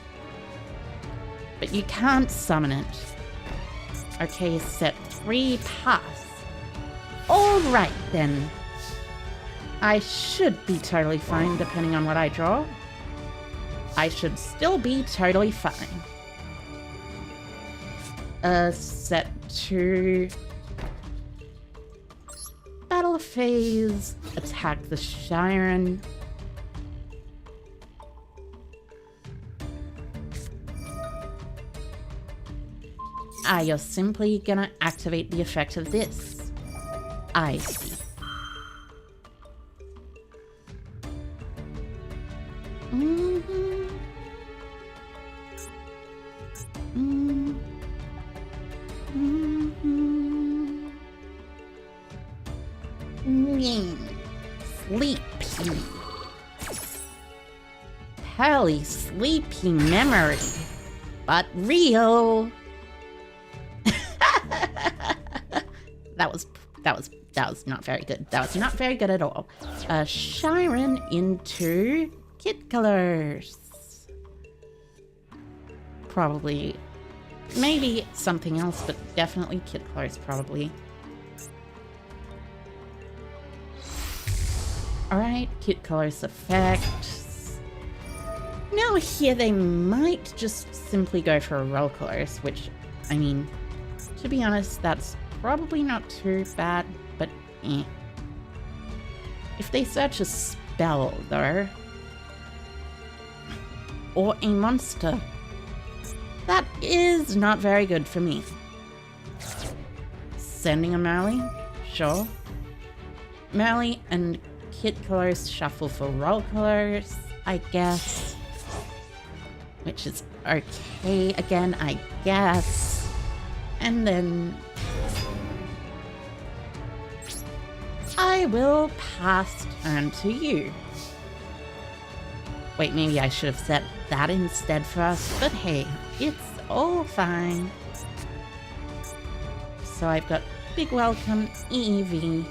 But you can't summon it. Okay, set 3 pass. Alright then. I should be totally fine depending on what I draw. I should still be totally fine. Set 2 Power phase, attack the Shiren. You're simply gonna activate the effect of this. I see. Sleepy. Hell, sleepy memory, but real. That was not very good. That was not very good at all. Shiren into kit colors. Probably, maybe something else, but definitely kit colors probably. Alright, kit colors effects. Now here they might just simply go for roll colors, which, I mean, to be honest, that's probably not too bad, but eh. If they search a spell, though, or a monster, that is not very good for me. Sending a Marley? Sure. Marley and kit colors shuffle for roll colors, I guess. Which is okay again, I guess. And then I will pass turn to you. Wait, maybe I should have set that instead first, but hey, it's all fine. So I've got Big Welcome, EEV.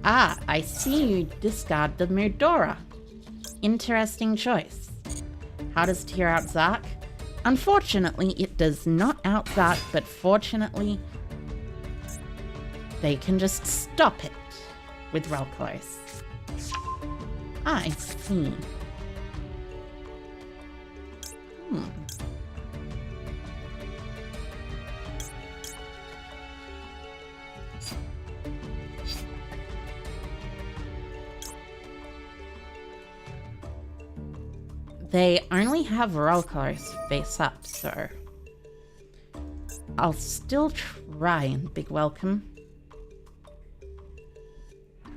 Ah, I see you discard the Mudora. Interesting choice. How does Tear out Zark? Unfortunately, it does not out Zark, but fortunately, they can just stop it with roll close. I see. They only have roll colors face up, so I'll still try and Big Welcome.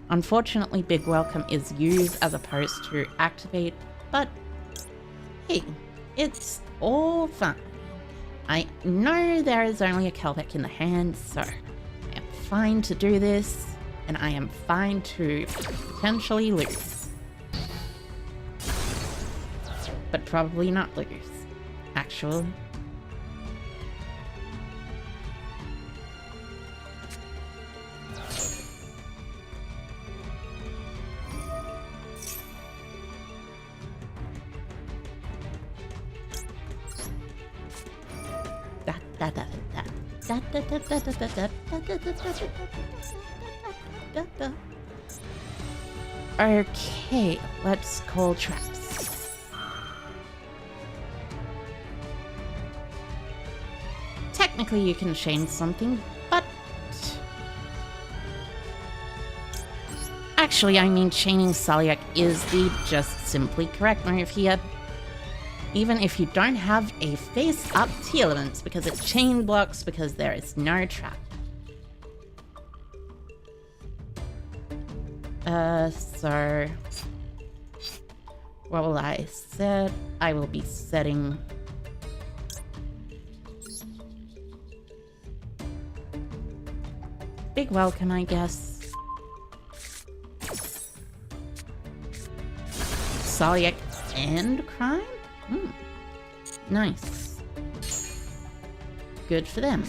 Unfortunately, Big Welcome is use as opposed to activate, but hey, it's all fine. I know there is only a Kelbeck in the hand, so I am fine to do this, and I am fine to potentially lose. But probably not lose, actually. Okay, let's call traps. Technically, you can change something, but actually, I mean, chaining Salyak is the just simply correct move here. Even if you don't have a face-up T-elements, because it chain blocks, because there is no trap. So what will I set? I will be setting Big Welcome, I guess. Salyak and Crime? Nice. Good for them.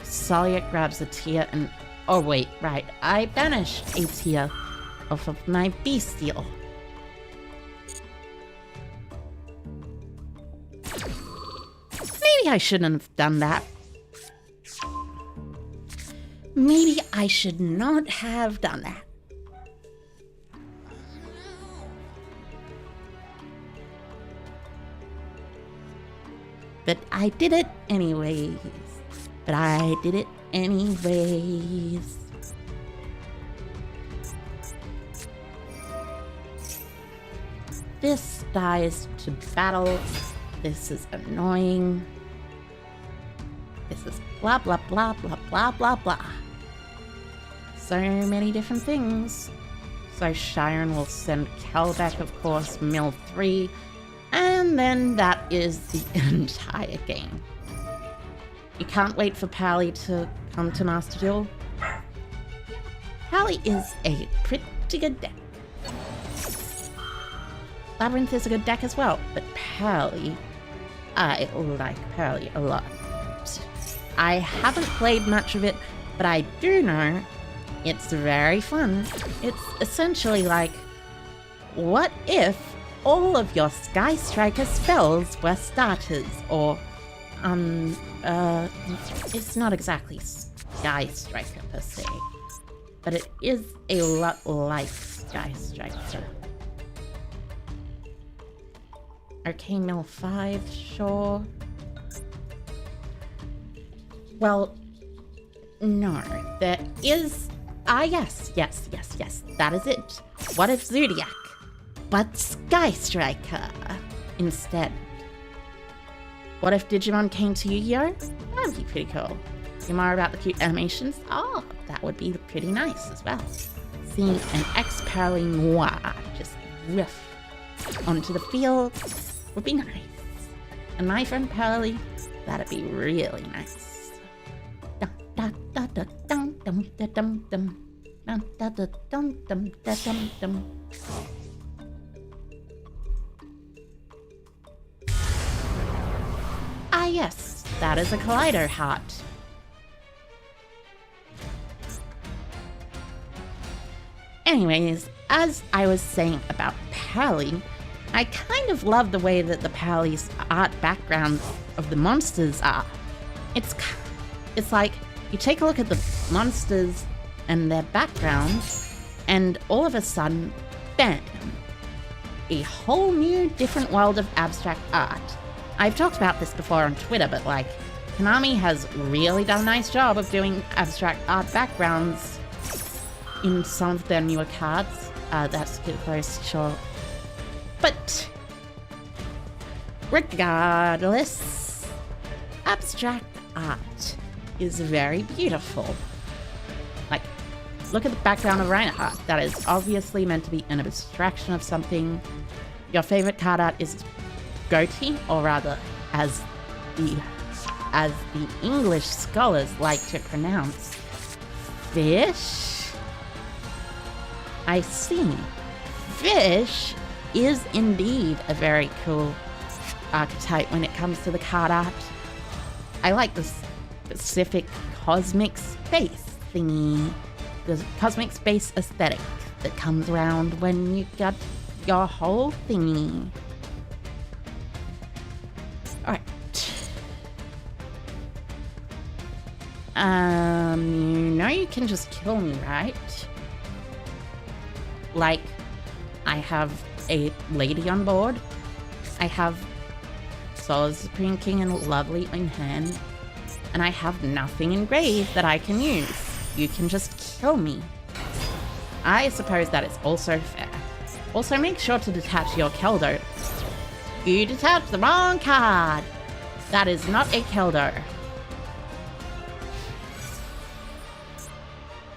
Salyak grabs a tear and... Oh wait, right. I banished a tear off of my bestial. Maybe I shouldn't have done that. Maybe I should not have done that. But I did it anyways. This dies to battle. This is annoying. This is blah, blah, blah, blah, blah, blah, blah. So many different things. So Shiren will send Kel back, of course, mill 3. And then that is the entire game. You can't wait for Pally to come to Master Duel. Pally is a pretty good deck. Labrynth is a good deck as well, but Pally, I like Pally a lot. I haven't played much of it, but I do know it's very fun. It's essentially like, what if all of your Sky Striker spells were starters? Or, it's not exactly Sky Striker per se, but it is a lot like Sky Striker. Arcane Mill 5, sure. Well, no, there is... yes, that is it. What if Zodiac, but Sky Striker instead? What if Digimon came to Yu-Gi-Oh? That would be pretty cool. Hear more about the cute animations? Oh, that would be pretty nice as well. Seeing an ex-Pally Noir just riff onto the field would be nice. And my friend Pally, that'd be really nice. Ah yes, that is a Collider heart. Anyways, as I was saying about Pally, I kind of love the way that the Pally's art backgrounds of the monsters are. It's like, you take a look at the monsters and their backgrounds, and all of a sudden, bam! A whole new different world of abstract art. I've talked about this before on Twitter, but like, Konami has really done a nice job of doing abstract art backgrounds in some of their newer cards. That's too close, sure. But regardless, abstract art is very beautiful. Like, look at the background of Reinhardt. That is obviously meant to be an abstraction of something. Your favorite card art is goatee, or rather, as the English scholars like to pronounce, fish. I see. Fish is indeed a very cool archetype when it comes to the card art. I like the specific cosmic space thingy, the cosmic space aesthetic that comes around when you got your whole thingy. Alright. You can just kill me, right? Like, I have a lady on board. I have Solar Supreme King and Lovely in hand. And I have nothing engraved that I can use. You can just kill me. I suppose that is also fair. Also, make sure to detach your Keldo. You detached the wrong card! That is not a Keldo.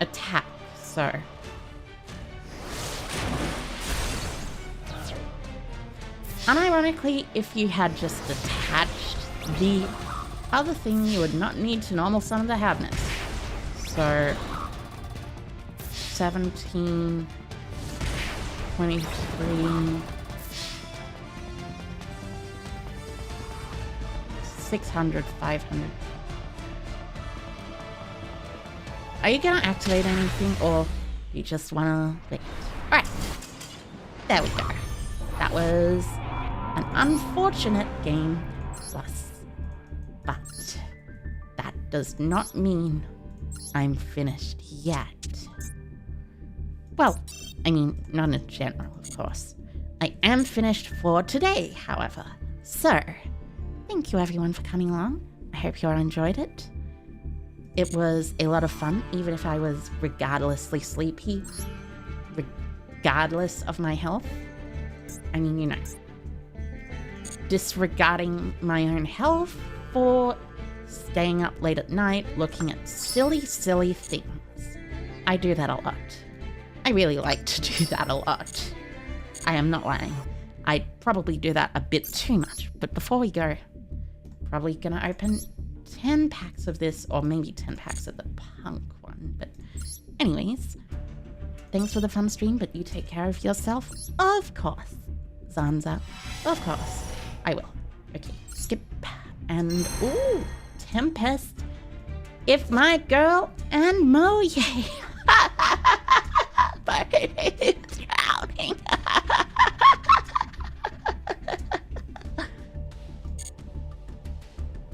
Attack, sir. Unironically, if you had just detached the other thing, you would not need to normal summon the Hadness. So 17, 23, 600, 500. Are you gonna activate anything, or you just wanna wait? Alright. There we go. That was an unfortunate game plus. But that does not mean I'm finished yet. Well, I mean, not in general, of course. I am finished for today, however. So, thank you everyone for coming along. I hope you all enjoyed it. It was a lot of fun, even if I was regardlessly sleepy, regardless of my health. I mean, you know, disregarding my own health for staying up late at night looking at silly, silly things. I do that a lot. I really like to do that a lot. I am not lying. I probably do that a bit too much. But before we go, probably gonna open 10 packs of this, or maybe 10 packs of the punk one. But anyways, thanks for the fun stream, but you take care of yourself. Of course, Zanza. Of course, I will. Okay, skip. And, ooh, Tempest. If my girl and Moye. But it's drowning.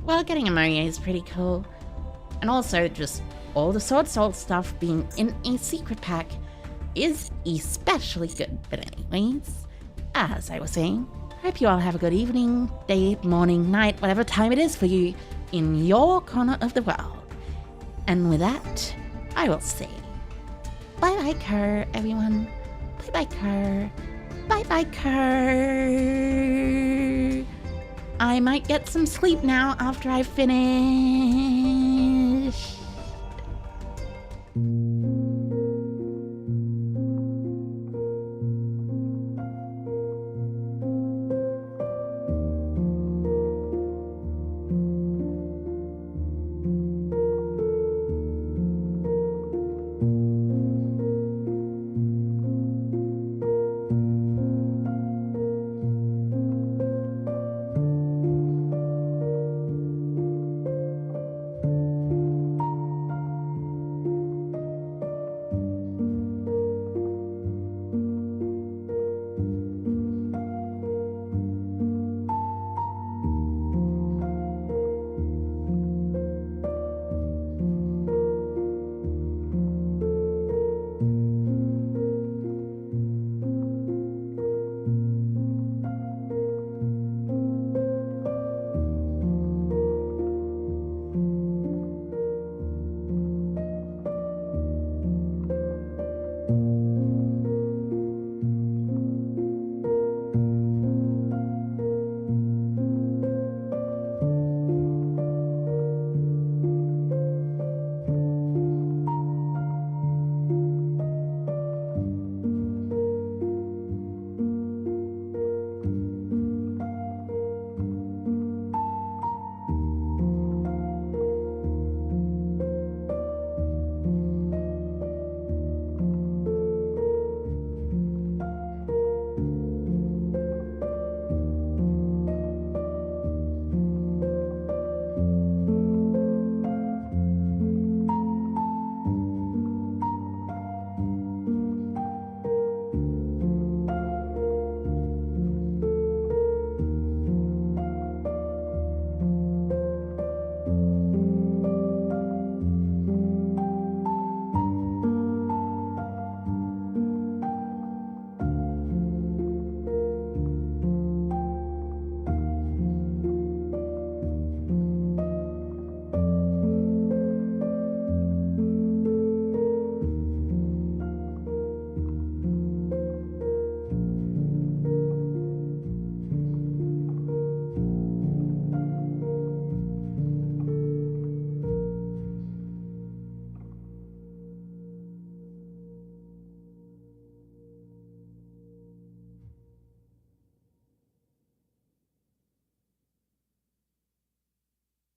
Well, getting a Moye is pretty cool. And also, just all the Sword Soul stuff being in a secret pack is especially good. But anyways, as I was saying, hope you all have a good evening, day, morning, night, whatever time it is for you in your corner of the world. And with that, I will say bye-bye, Kerr, everyone. Bye-bye, Kerr. Bye-bye, Kerr. I might get some sleep now after I finish.